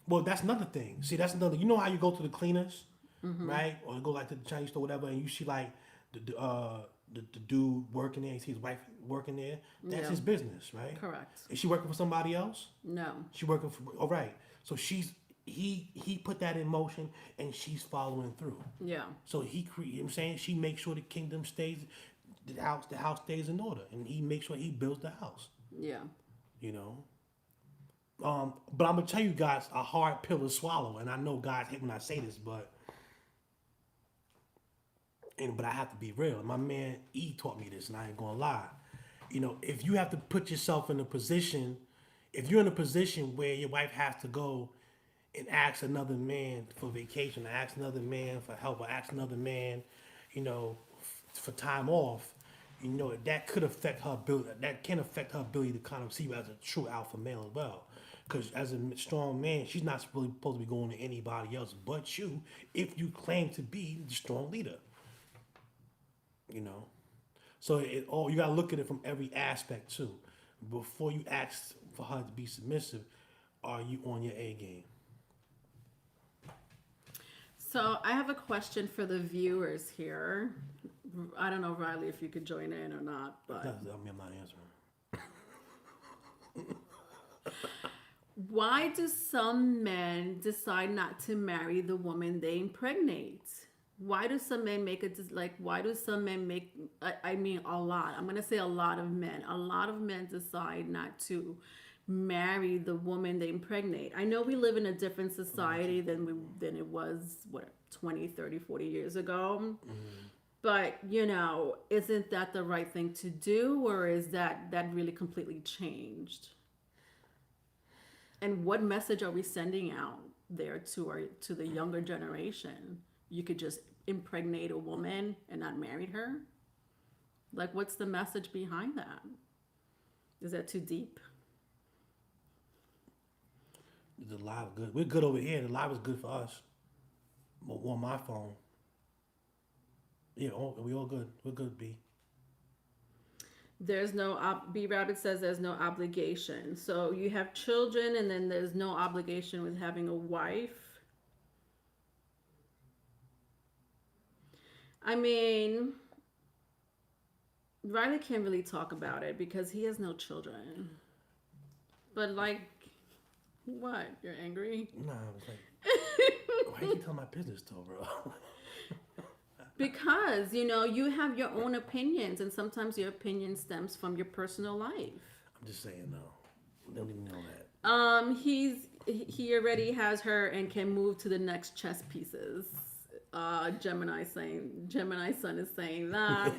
Well, that's another thing. See, that's another. You know how you go to the cleaners, right? Or you go like to the Chinese store, whatever, and you see like the dude working there. You see his wife working there. That's his business, right? Correct. Is she working for somebody else? No. She working for. All right. So he put that in motion, and she's following through. Yeah. So you know what I'm saying, she makes sure the kingdom stays, the house stays in order, and he makes sure he builds the house. Yeah. You know. But I'm gonna tell you guys a hard pill to swallow, and I know guys hate when I say this, but I have to be real. My man E taught me this, and I ain't gonna lie. You know, if you have to put yourself in a position, if you're in a position where your wife has to go and ask another man for vacation, or ask another man for help, or ask another man, for time off, that could affect her ability. That can affect her ability to kind of see you as a true alpha male as well. Because as a strong man, she's not really supposed to be going to anybody else but you if you claim to be the strong leader. So you gotta look at it from every aspect too. Before you ask for her to be submissive, are you on your A game? So I have a question for the viewers here. I don't know, Riley, if you could join in or not, but I mean, I'm not answering. why do some men decide not to marry the woman they impregnate? Why do some men make it like? Why do some men make? I mean, a lot. I'm gonna say a lot of men. A lot of men decide not to marry the woman they impregnate. I know we live in a different society than it was 20, 30, 40 years ago. But, isn't that the right thing to do, or is that really completely changed? And what message are we sending out there to the younger generation? You could just impregnate a woman and not marry her? Like, what's the message behind that? Is that too deep? The live good. We're good over here. The live is good for us. On my phone. Yeah, we all good. We're good, B. There's no B Rabbit says there's no obligation. So you have children, and then there's no obligation with having a wife. I mean, Riley can't really talk about it because he has no children. But like, what? You're angry? Nah, I was like, why you tell my business though, bro? Because, you have your own opinions, and sometimes your opinion stems from your personal life. I'm just saying, no. They don't even know that. He already has her and can move to the next chess pieces. Gemini Sun is saying that.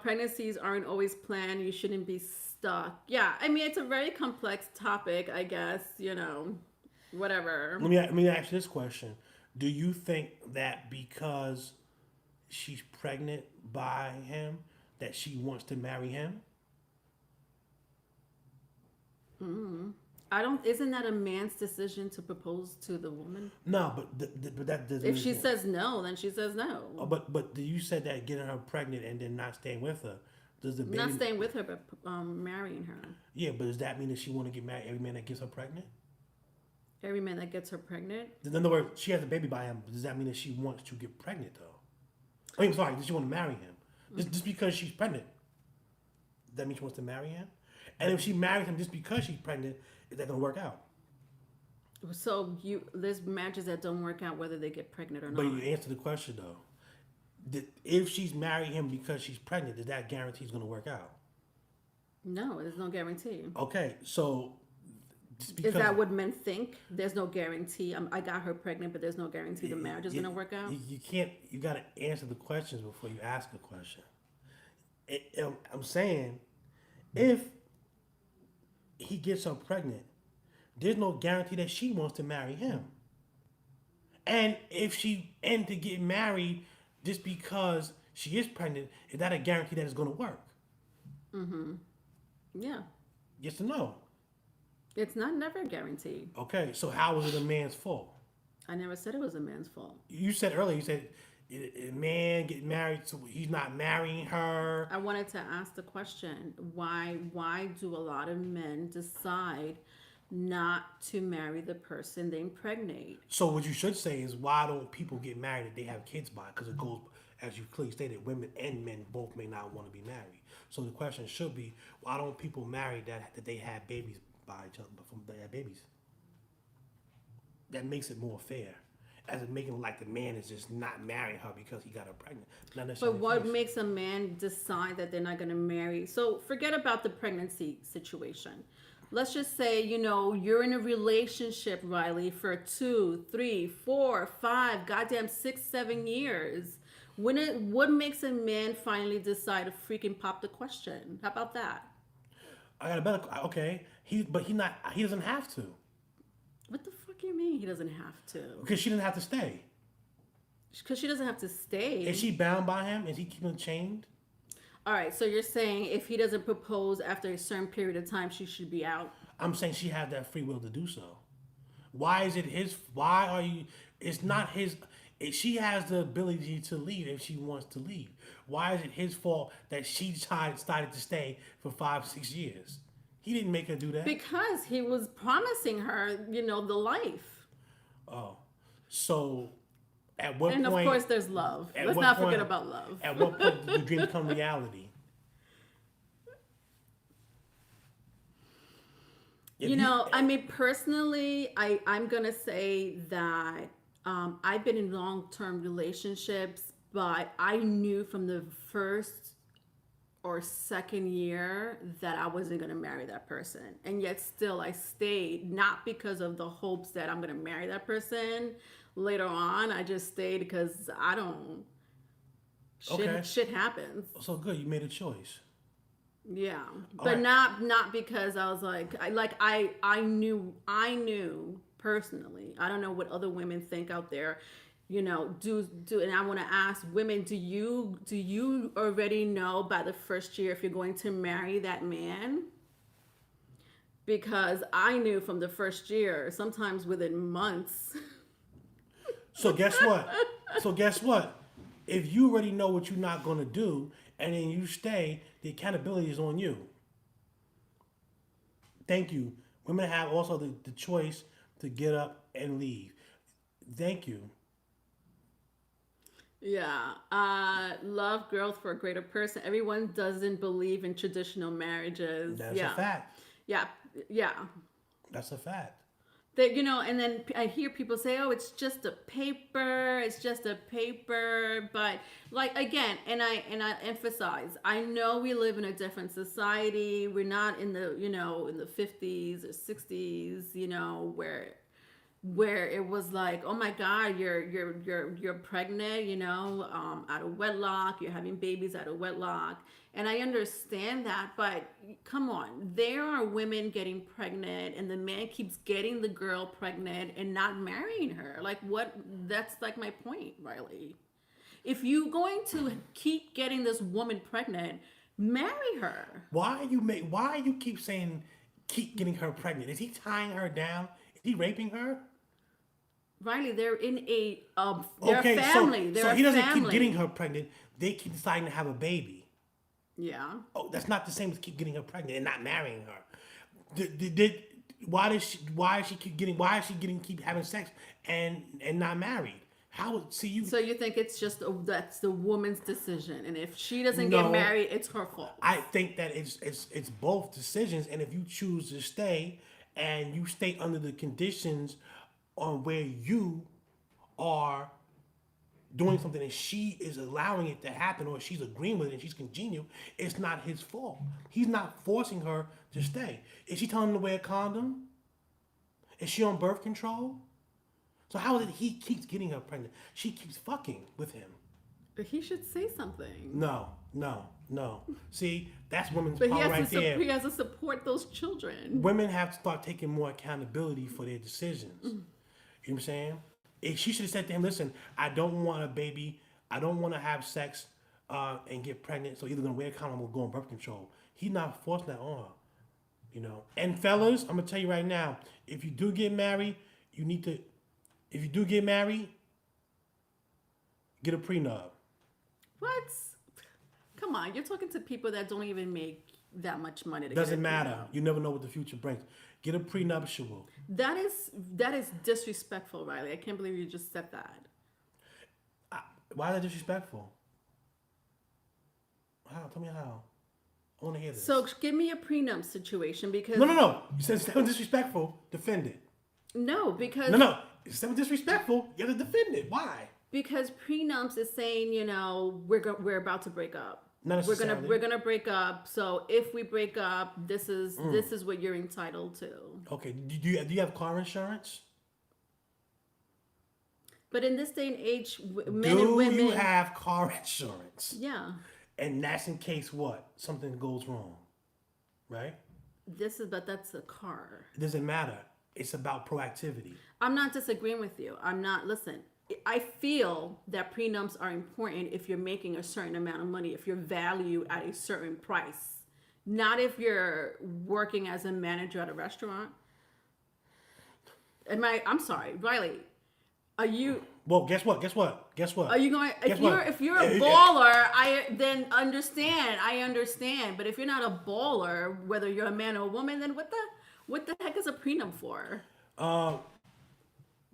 Pregnancies aren't always planned. You shouldn't be stuck. Yeah, I mean, it's a very complex topic, I guess, whatever. Let me ask you this question. Do you think that because she's pregnant by him, that she wants to marry him? Isn't that a man's decision to propose to the woman? No, but that doesn't. If she says no, then she says no. But you said that getting her pregnant and then not staying with her, does the baby... Not staying with her, but marrying her. Yeah, but does that mean that she want to get married every man that gets her pregnant? Every man that gets her pregnant? In other words, she has a baby by him. Does that mean that she wants to get pregnant, though? I'm sorry, does she want to marry him? Just because she's pregnant, that means she wants to marry him? And if she marries him just because she's pregnant, is that going to work out? So there's matches that don't work out whether they get pregnant or not. But you answer the question, though. If she's marrying him because she's pregnant, does that guarantee it's going to work out? No, there's no guarantee. Okay, so... Is that what men think? There's no guarantee. I got her pregnant, but there's no guarantee the marriage is going to work out? You can't... You got to answer the questions before you ask a question. I'm saying, if he gets her pregnant, there's no guarantee that she wants to marry him. And if she ends to get married just because she is pregnant, is that a guarantee that it's going to work? Mm-hmm. Yeah. Yes or no? It's never guaranteed. Okay, so how is it a man's fault? I never said it was a man's fault. You said earlier, you said a man get married, so he's not marrying her. I wanted to ask the question, why do a lot of men decide not to marry the person they impregnate? So what you should say is, why don't people get married if they have kids by? Because it goes, as you clearly stated, women and men both may not want to be married. So the question should be, why don't people marry that they have babies by each other, but from they have babies? That makes it more fair, as it making it like the man is just not marrying her because he got her pregnant. But what makes a man decide that they're not going to marry? So forget about the pregnancy situation. Let's just say, you're in a relationship, Riley, for 2, 3, 4, 5, goddamn 6, 7 years. What makes a man finally decide to freaking pop the question? How about that? I got a better. Okay, he doesn't have to. What the fuck you mean he doesn't have to? Because she didn't have to stay. Because she doesn't have to stay. Is she bound by him? Is he keeping her chained? All right, so you're saying if he doesn't propose after a certain period of time, she should be out? I'm saying she has that free will to do so. Why is it his? Why are you? It's not his. She has the ability to leave if she wants to leave. Why is it his fault that she decided to stay for 5, 6 years? He didn't make her do that. Because he was promising her, you know, the life. Oh, so at what And point? of course, there's love. At Let's what not point- forget about love. At what point did the dream become reality? If You know, I mean, personally, I'm going to say that I've been in long-term relationships, but I knew from the first or second year that I wasn't going to marry that person. And yet still I stayed, not because of the hopes that I'm going to marry that person later on. I just stayed because I don't, Okay. shit happens. So good, you made a choice. Yeah, All but right. not because I was like I knew personally. I don't know what other women think out there. You know, do and I want to ask women: do you already know by the first year if you're going to marry that man? Because I knew from the first year, sometimes within months. So guess what? If you already know what you're not gonna do, and then you stay, the accountability is on you. Thank you. Women have also the choice to get up and leave. Thank you. Yeah, love growth for a greater person. Everyone doesn't believe in traditional marriages. That's yeah. a fact. Yeah, yeah. That's a fact. That, you know, and then I hear people say, "Oh, it's just a paper. It's just a paper." But like again, and I emphasize, I know we live in a different society. We're not in the, you know, in the 50s or 60s, you know, where it was like, oh my God, you're pregnant, you know, out of wedlock, you're having babies out of wedlock. And I understand that, but come on, there are women getting pregnant and the man keeps getting the girl pregnant and not marrying her. Like what, that's like my point, Riley. If you're going to keep getting this woman pregnant, marry her. Why you keep saying keep getting her pregnant? Is he tying her down? Is he raping her? Riley, they're in a they're a Okay, family. so They're he a doesn't family. keep getting her pregnant. They keep deciding to have a baby. Yeah. Oh, that's not the same as keep getting her pregnant and not marrying her. Why is she keep having sex and not married? How see you? So you think it's just that's the woman's decision, and if she doesn't No. get married, it's her fault. I think that it's both decisions, and if you choose to stay and you stay under the conditions on where you are doing something and she is allowing it to happen or she's agreeing with it and she's congenial, it's not his fault. He's not forcing her to stay. Is she telling him to wear a condom? Is she on birth control? So how is it he keeps getting her pregnant? She keeps fucking with him. But he should say something. No. See, that's women's But power right there. he has to support those children. Women have to start taking more accountability for their decisions. You know what I'm saying? If she should have said to him, listen, I don't want a baby. I don't want to have sex and get pregnant. So either going to wear a condom or go on birth control. He's not forcing that on her. You know? And fellas, I'm going to tell you right now, if you do get married, get a prenup. What? Come on, you're talking to people that don't even make that much money. To Doesn't get a matter. prenup. You never know what the future brings. Get a prenuptial. That is disrespectful, Riley. I can't believe you just said that. Why is that disrespectful? How? Tell me how. I want to hear this. So give me a prenup situation because No. You said it's disrespectful. Defend it. No, because No. It's disrespectful. You have to defend it. Why? Because prenups is saying, you know, we're about to break up. Not necessarily. We're gonna break up. So if we break up, this is what you're entitled to. Okay. Do you have car insurance? But in this day and age, men and women. Do you have car insurance? Yeah. And that's in case what? Something goes wrong, right? But that's a car. It doesn't matter. It's about proactivity. I'm not disagreeing with you. Listen, I feel that prenups are important if you're making a certain amount of money, if you're valued at a certain price. Not if you're working as a manager at a restaurant. I'm sorry, Riley. Are you Well, guess what? Guess what? Guess what? are you going Guess what? if you're a baller, I then understand. I understand. But if you're not a baller, whether you're a man or a woman, then what the heck is a prenup for? Uh,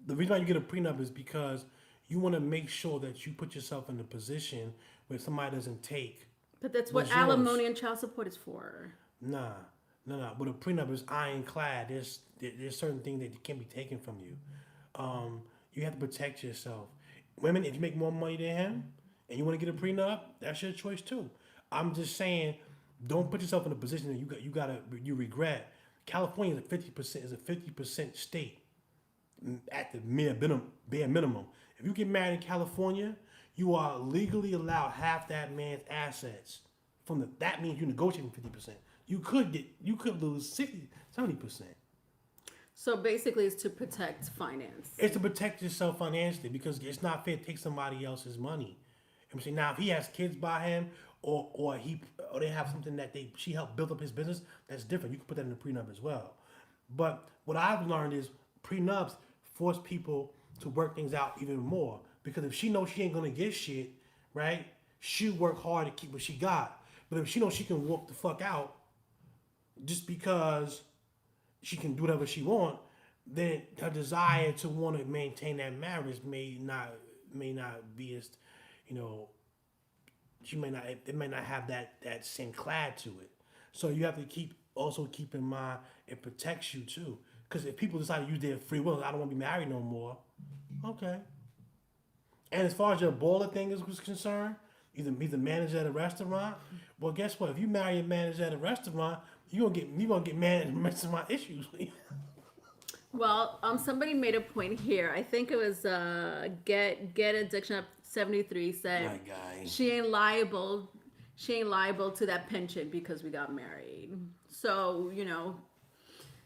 the reason why you get a prenup is because you want to make sure that you put yourself in a position where somebody doesn't take But that's what what's yours. alimony and child support is for. Nah, no. But a prenup is ironclad. There's certain things that can't be taken from you. You have to protect yourself. Women, if you make more money than him and you want to get a prenup, that's your choice too. I'm just saying, don't put yourself in a position that you regret. California is a 50% state at the bare minimum. If you get married in California, you are legally allowed half that man's assets. That means you're negotiating 50%. You could lose 70%. So basically, it's to protect finance. It's to protect yourself financially because it's not fair to take somebody else's money. I'm saying now if he has kids by him or they have something that she helped build up his business, that's different. You can put that in the prenup as well. But what I've learned is prenups force people to work things out even more because if she knows she ain't gonna get shit, right? She'll work hard to keep what she got. But if she knows she can walk the fuck out just because she can do whatever she want, then her desire to want to maintain that marriage may not be as, she may not it may not have that same clad to it. So you have to keep in mind it protects you too. Because if people decide to use their free will, I don't want to be married no more. Okay. And as far as your baller thing is concerned, either he's a manager at a restaurant. Well, guess what? If you marry a manager at a restaurant, you're gonna get restaurant issues. Well, somebody made a point here. I think it was Get Addiction Up 73 said My guy. she ain't liable to that pension because we got married. So,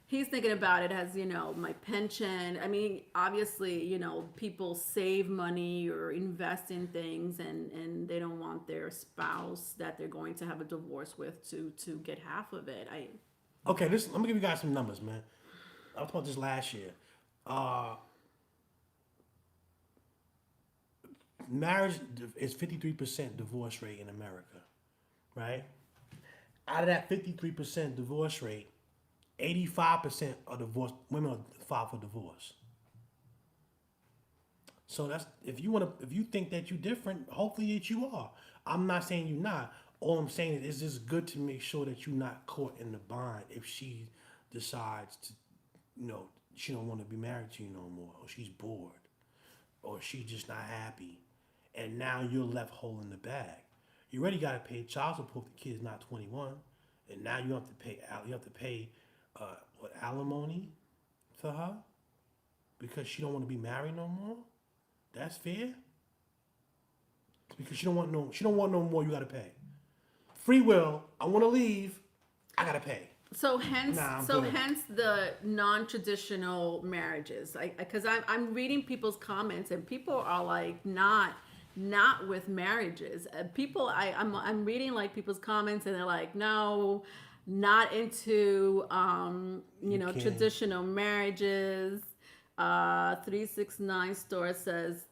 he's thinking about it as, my pension. I mean, obviously, people save money or invest in things and they don't want their spouse that they're going to have a divorce with to get half of it. Okay, let me give you guys some numbers, man. I was talking about this last year. Marriage is 53% divorce rate in America, right? Out of that 53% divorce rate, 85% of women are filed for divorce. So that's if you think that you're different, hopefully that you are. I'm not saying you're not. All I'm saying is it's just good to make sure that you're not caught in the bind if she decides to, she don't want to be married to you no more, or she's bored, or she's just not happy, and now you're left holding the bag. You already got to pay child support if the kid's not 21, and now you have to pay alimony for her because she don't want to be married no more. That's fair. Because she don't want no more. You got to pay. Free will. I want to leave. I got to pay. So hence the non-traditional marriages. Because I'm reading people's comments and people are like not with marriages. I'm reading like people's comments and they're like no, not into traditional marriages. 369 store says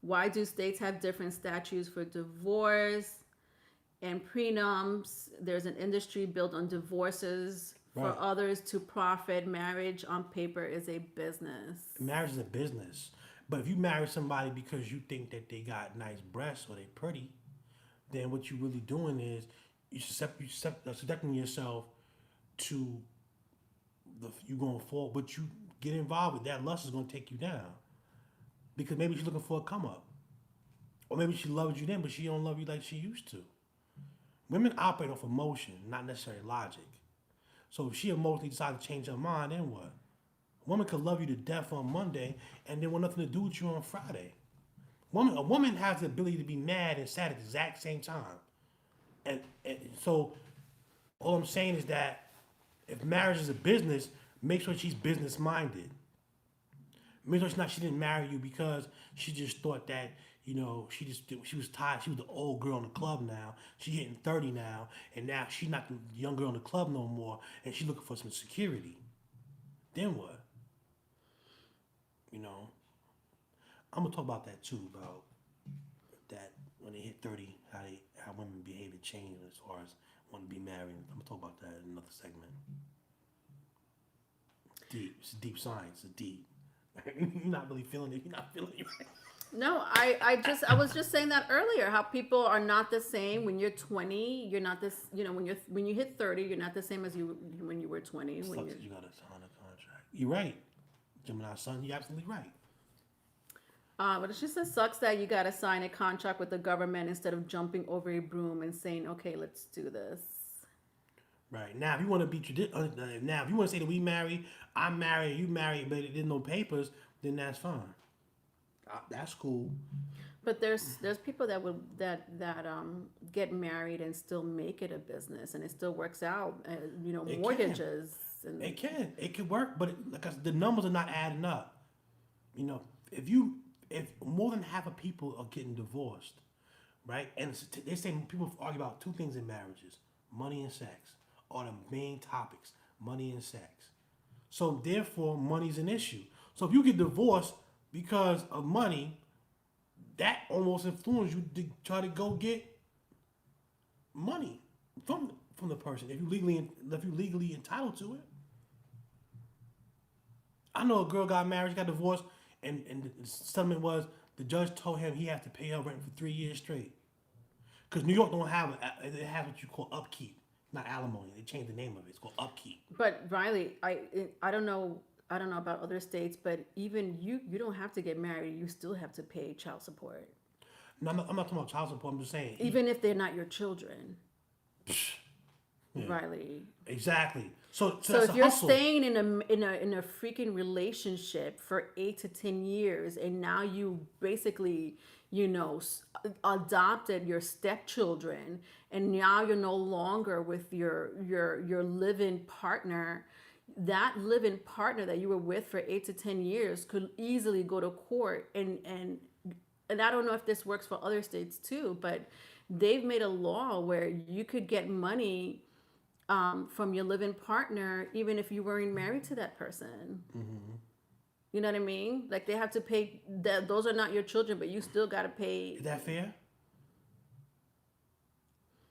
why do states have different statutes for divorce and prenups? There's an industry built on divorces for others to profit. Marriage on paper is a business. Marriage is a business. But if you marry somebody because you think that they got nice breasts or they pretty, then what you're really doing is subjecting yourself to you going forward, but you get involved with that lust is going to take you down because maybe she's looking for a come up, or maybe she loves you then, but she don't love you like she used to. Women operate off emotion, not necessarily logic. So if she emotionally decides to change her mind, then what? A woman could love you to death on Monday and then want nothing to do with you on Friday. A woman has the ability to be mad and sad at the exact same time. And so all I'm saying is that if marriage is a business, make sure she's business minded. Make sure she didn't marry you because she just thought that, she was tired. She was the old girl in the club now. She's hitting 30 now, and now she's not the young girl in the club no more, and she's looking for some security. Then what? I'm gonna talk about that too, about that when they hit 30, how women behavior change as far as wanting to be married. I'm gonna talk about that in another segment. Deep. It's deep science. It's deep. You're not really feeling it. You're not feeling it. No, I was just saying that earlier. How people are not the same when you're 20. You're not this. When you hit 30, you're not the same as you when you were 20. Sucks When that you gotta sign a contract. You're right, Gemini son. You're absolutely right. but it's just, it sucks that you got to sign a contract with the government instead of jumping over a broom and saying, "Okay, let's do this." Right now, if you want to be now if you want to say that we married, I'm married, you married, but there's no papers, then that's fine. That's cool. But there's people that would get married and still make it a business, and it still works out. It Mortgages and It can work, but like I said, the numbers are not adding up. If more than half of people are getting divorced, right? And they say people argue about two things in marriages: money and sex, are the main topics. Money and sex. So therefore, money's an issue. So if you get divorced because of money, that almost influences you to try to go get money from the person if you legally entitled to it. I know a girl got married, she got divorced, and the settlement was the judge told him he had to pay her rent for 3 years straight. Because New York don't have it has what you call upkeep, not alimony. They changed the name of it. It's called upkeep. But Riley, I don't know about other states, but even you don't have to get married. You still have to pay child support. No, I'm not talking about child support. I'm just saying. Even if they're not your children. Yeah. Riley. Exactly. So if you're staying in a freaking relationship for 8 to 10 years, and now you basically, adopted your stepchildren, and now you're no longer with your live-in partner. That live-in partner that you were with for 8 to 10 years could easily go to court, and I don't know if this works for other states too, but they've made a law where you could get money from your live-in partner even if you weren't married to that person. Mm-hmm. You know what I mean? Like they have to pay. Those are not your children, but you still got to pay. Is that fair?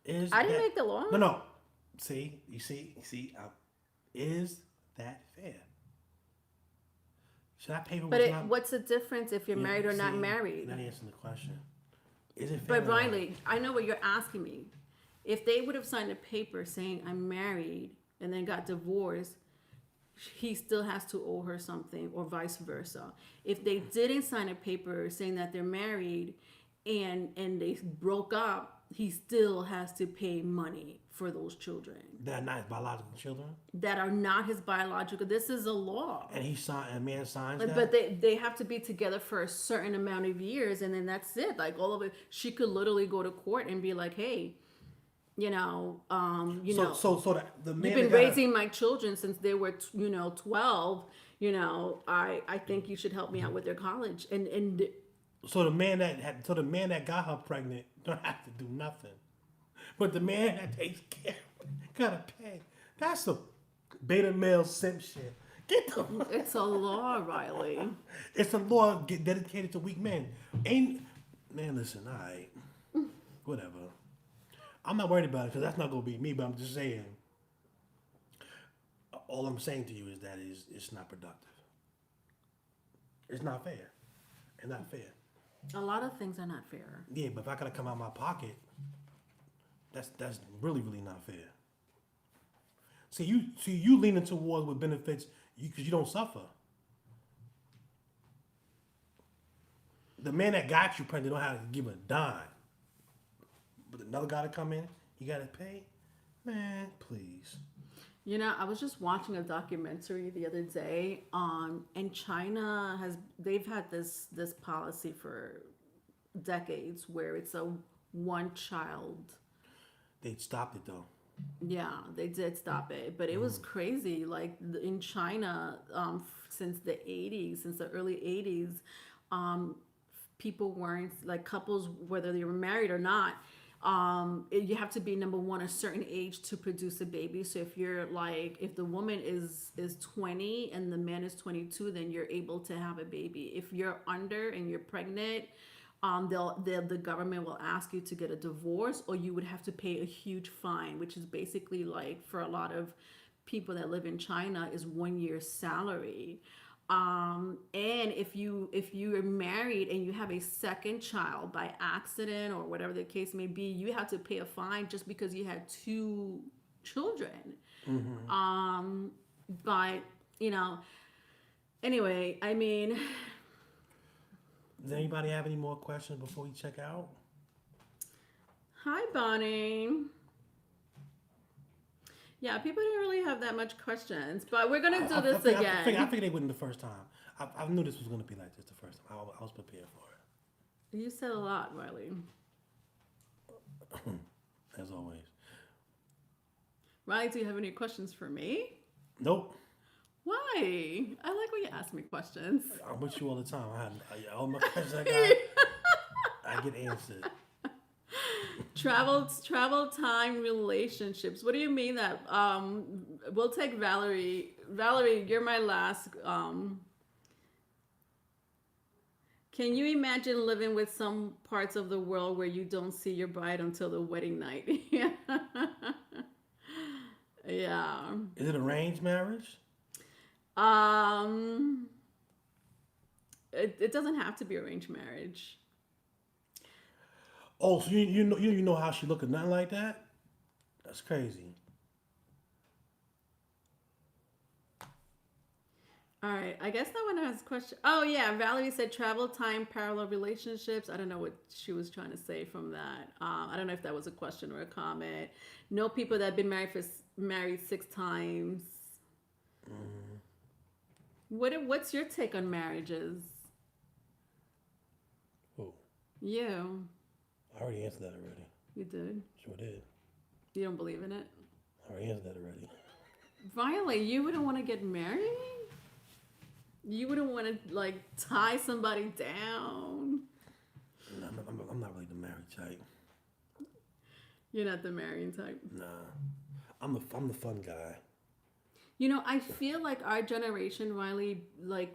I didn't make the law. No. See, is that fair? Should I pay for What's the difference if you're married or not married? You're not answering the question. Is it fair? But Riley, I know what you're asking me. If they would have signed a paper saying I'm married and then got divorced, he still has to owe her something, or vice versa. If they didn't sign a paper saying that they're married and they broke up, he still has to pay money for those children. That are not his biological children? That are not his biological. This is a law. And a man signs that? But they have to be together for a certain amount of years, and then that's it. Like all of it, she could literally go to court and be like, hey, the man you've been raising my children since they were 12. I think you should help me out with their college. And so the man that got her pregnant don't have to do nothing, but the man that takes care of her gotta pay. That's a beta male simp shit. It's a law, Riley. It's a law dedicated to weak men. Listen, all right, whatever. I'm not worried about it because that's not gonna be me. But I'm just saying. All I'm saying to you is that it's not productive. It's not fair. It's not fair. A lot of things are not fair. Yeah, but if I gotta come out of my pocket, that's really, really not fair. See, you leaning towards with benefits because you don't suffer. The man that got you pregnant don't have to give a dime. But another guy to come in, you gotta pay? Man, please. I was just watching a documentary the other day and China they've had this policy for decades where it's a one child. They stopped it though. Yeah, they did stop it, but it was crazy. Like in China, since the early 80s, people weren't, like couples, whether they were married or not, You have to be number one a certain age to produce a baby. So if you're like, if the woman is 20 and the man is 22, then you're able to have a baby. If you're under and you're pregnant, the government will ask you to get a divorce, or you would have to pay a huge fine, which is basically like, for a lot of people that live in China, is 1 year's salary. And if you are married and you have a second child by accident or whatever the case may be, you have to pay a fine just because you had two children. But anyway, I mean, Does anybody have any more questions before we check out? hi Bonnie. Yeah, people didn't really have that much questions, but we're gonna do this again. I figured they wouldn't the first time. I knew this was going to be like this the first time. I was prepared for it. You said a lot, Riley. As always. Riley, do you have any questions for me? Nope. Why? I like when you ask me questions. I'm with you all the time. All my questions I got, I get answered. Travel time relationships. What do you mean that? We'll take Valerie. Valerie, you're my last. Can you imagine living with some parts of the world where you don't see your bride until the wedding night? Yeah. Is it arranged marriage? It doesn't have to be arranged marriage. Oh, so you know how she look or nothing like that? That's crazy. All right, I guess that one has a question. Oh yeah, Valerie said travel time, parallel relationships. I don't know what she was trying to say from that. I don't know if that was a question or a comment. Know people that have been married 6 times. What's your take on marriages? Who? You. I already answered that already. You did. Sure did. You don't believe in it? I already answered that already. Violet, you wouldn't want to get married? You wouldn't want to like tie somebody down? No, I'm not really the married type. You're not the marrying type? Nah. I'm the fun guy. You know, I feel like our generation, Riley, like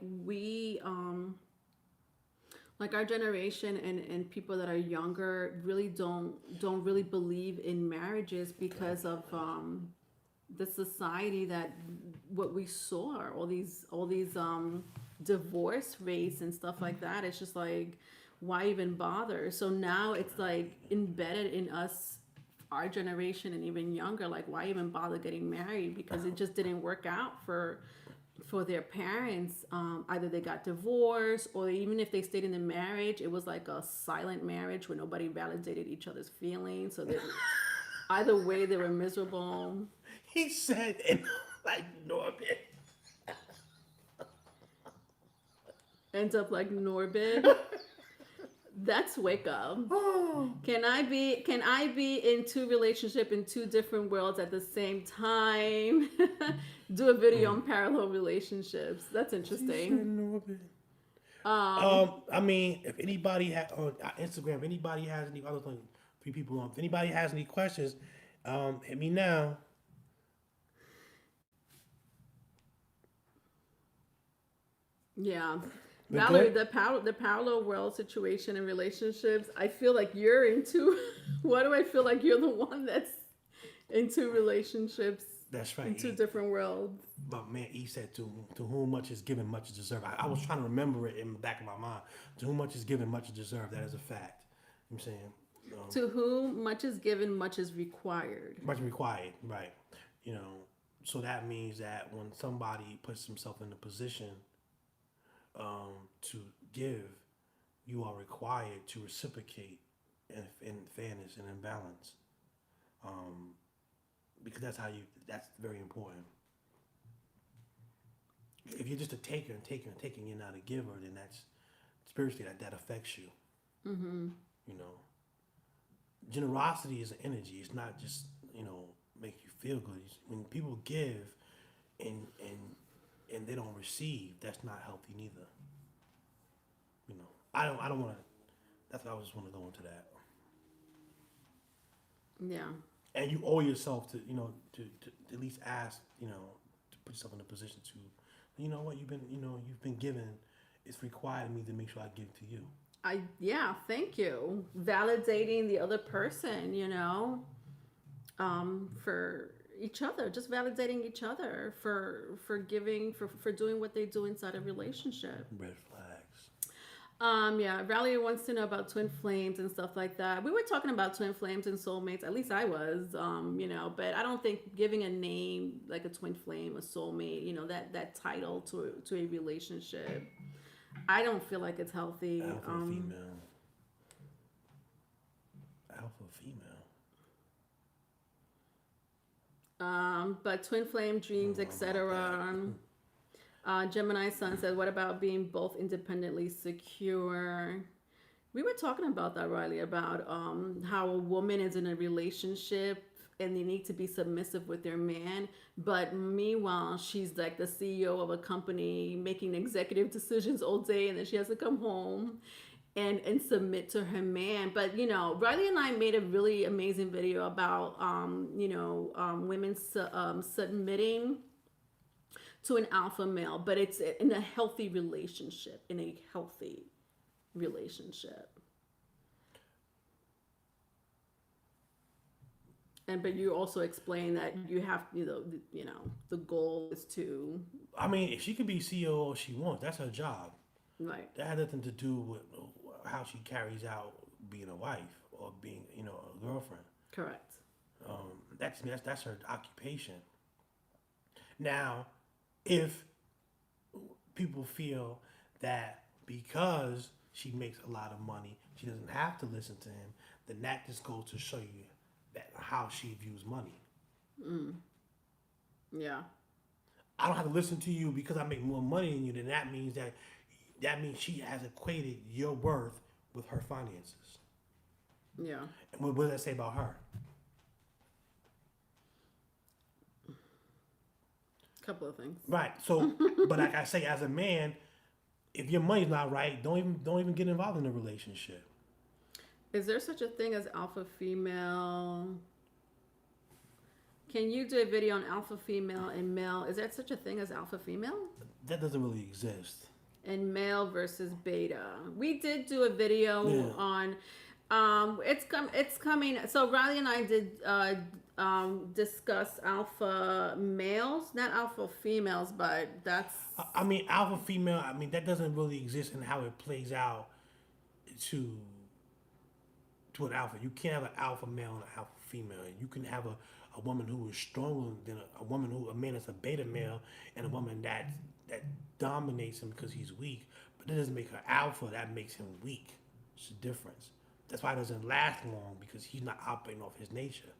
our generation and people that are younger really don't really believe in marriages because of the society that what we saw, all these divorce rates and stuff like that. It's just like, why even bother? So now it's like embedded in us, our generation and even younger, like why even bother getting married? Because it just didn't work out for their parents. Either they got divorced, or even if they stayed in the marriage, it was like a silent marriage where nobody validated each other's feelings. So that either way, they were miserable. He said, like Norbit. Ends up like Norbit. That's wake up. Can I be in 2 relationships in 2 different worlds at the same time? Do a video on parallel relationships. That's interesting. I mean, if anybody on Instagram, if anybody has any, I was like 3 people on. If anybody has any questions, hit me now. Yeah. We're Valerie, good? the parallel world situation and relationships, I feel like you're into. Why do I feel like you're the one that's into relationships? That's right. In 2 different worlds. But man, he said, to whom much is given, much is deserved. I was trying to remember it in the back of my mind. To whom much is given, much is deserved. That is a fact. You know what I'm saying? To whom much is given, much is required. Much required, right. You know, so that means that when somebody puts himself in a position to give, you are required to reciprocate in fairness and in balance. Because that's very important. If you're just a taker and you're not a giver, then that's spiritually that affects you. Mm-hmm. You know, generosity is an energy. It's not just, make you feel good. When people give and they don't receive, that's not healthy neither. I don't want to. That's why I just want to go into that. Yeah. And you owe yourself to, to at least ask, to put yourself in a position to, you know what, you've been given. It's required of me to make sure I give it to you. Thank you. Validating the other person, for each other, just validating each other for giving for doing what they do inside a relationship. Red flags. Yeah, Valerie wants to know about twin flames and stuff like that. We were talking about twin flames and soulmates. At least I was, but I don't think giving a name like a twin flame, a soulmate, that title to a relationship, I don't feel like it's healthy. Alpha female. Alpha female. But twin flame dreams, etc. Gemini Sun said, what about being both independently secure? We were talking about that, Riley, about how a woman is in a relationship and they need to be submissive with their man. But meanwhile, she's like the CEO of a company making executive decisions all day, and then she has to come home and submit to her man. But Riley and I made a really amazing video about women submitting to an alpha male, but it's in a healthy relationship. But you also explain that you have, the goal is to. I mean, if she could be CEO all she wants, that's her job. Right. That has nothing to do with how she carries out being a wife or being, a girlfriend. Correct. That's her occupation. Now, if people feel that because she makes a lot of money, she doesn't have to listen to him, then that just goes to show you that how she views money. Yeah. I don't have to listen to you because I make more money than you. Then that means she has equated your worth with her finances. Yeah. And what does that say about her? Couple of things. Right. So, but like I say, as a man, if your money's not right, don't even get involved in a relationship. Is there such a thing as alpha female? Can you do a video on alpha female and male? Is there such a thing as alpha female? That doesn't really exist. And male versus beta. We did do a video on. It's coming. So Riley and I did discuss alpha males, not alpha females, but that's. I mean, alpha female. I mean, that doesn't really exist in how it plays out to an alpha. You can't have an alpha male and an alpha female. You can have a woman who is stronger than a man that's a beta male, and a woman that dominates him because he's weak. But that doesn't make her alpha. That makes him weak. It's a difference. That's why it doesn't last long, because he's not operating off his nature,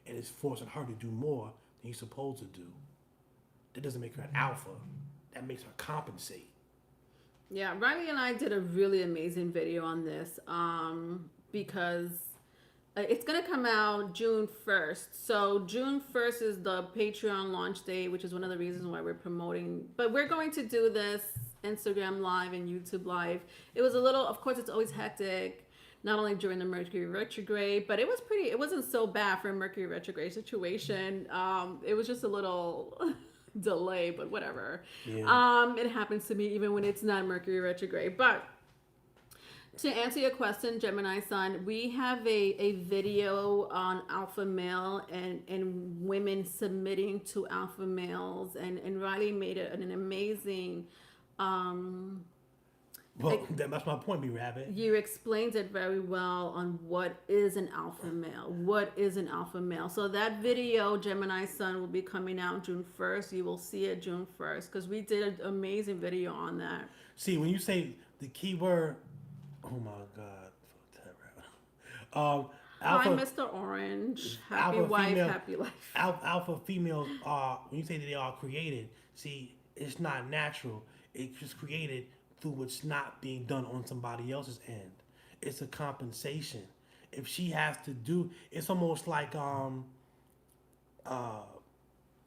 and it's forcing her to do more than he's supposed to do. That doesn't make her an alpha. That makes her compensate. Yeah, Riley and I did a really amazing video on this because it's going to come out June 1st. So June 1st is the Patreon launch date, which is one of the reasons why we're promoting. But we're going to do this Instagram Live and YouTube Live. It was a little, of course, it's always hectic. Not only during the Mercury retrograde, but it wasn't so bad for a Mercury retrograde situation. It was just a little delay, but whatever. Yeah. It happens to me even when it's not Mercury retrograde. But to answer your question, Gemini Sun, we have a video on alpha male and women submitting to alpha males, and Riley made it an amazing well, that's my point, B-Rabbit. You explained it very well on what is an alpha male. What is an alpha male? So that video, Gemini Sun, will be coming out June 1st. You will see it June 1st because we did an amazing video on that. See, when you say the key word, oh my God. Hi, Mr. Orange. Happy wife, female, happy life. Alpha females are, when you say that they are created, see, it's not natural. It's just created through what's not being done on somebody else's end. It's a compensation. If she has to do, it's almost like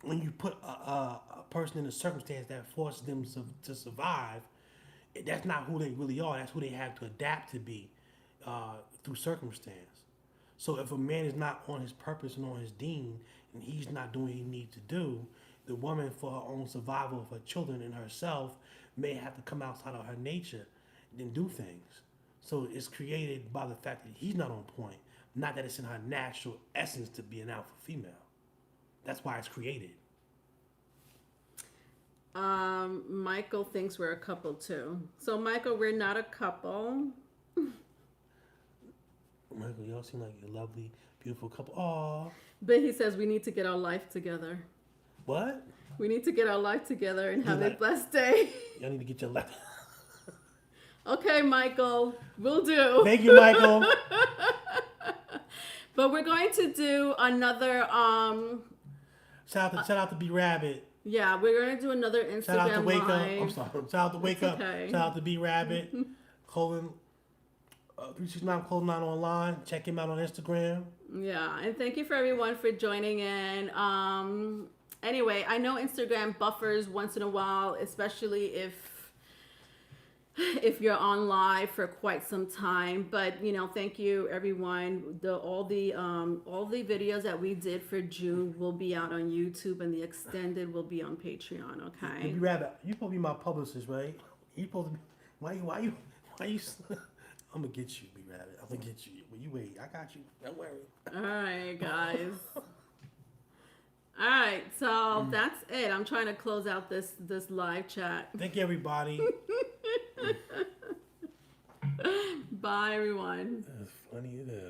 when you put a person in a circumstance that forces them to survive, that's not who they really are. That's who they have to adapt to be through circumstance. So if a man is not on his purpose and on his dean, and he's not doing what he needs to do, the woman, for her own survival of her children and herself, may have to come outside of her nature and do things. So it's created by the fact that he's not on point, not that it's in her natural essence to be an alpha female. That's why it's created. Michael thinks we're a couple too. So Michael, we're not a couple. Michael, y'all seem like a lovely, beautiful couple. Aww. But he says we need to get our life together. What? We need to get our life together and have a like- blessed day. Y'all need to get your life. Okay, Michael, we'll do. Thank you, Michael. But we're going to do another. Shout out to B Rabbit. Yeah, we're going to do another Instagram Shout out to Wake Up. Live. I'm sorry. Shout out to Wake Up. okay. Shout out to B Rabbit. 369 Clothing Online. Check him out on Instagram. Yeah, and thank you for everyone for joining in. Anyway, I know Instagram buffers once in a while, especially if you're on live for quite some time. But thank you everyone. All the videos that we did for June will be out on YouTube, and the extended will be on Patreon. Okay. B Rabbit, you supposed to be my publicist, right? You supposed to be. Why you? I'm gonna get you, B Rabbit. I'm gonna get you. Well, you wait. I got you. Don't worry. All right, guys. All right, so that's it. I'm trying to close out this live chat. Thank you, everybody. Bye, everyone. That's funny as hell.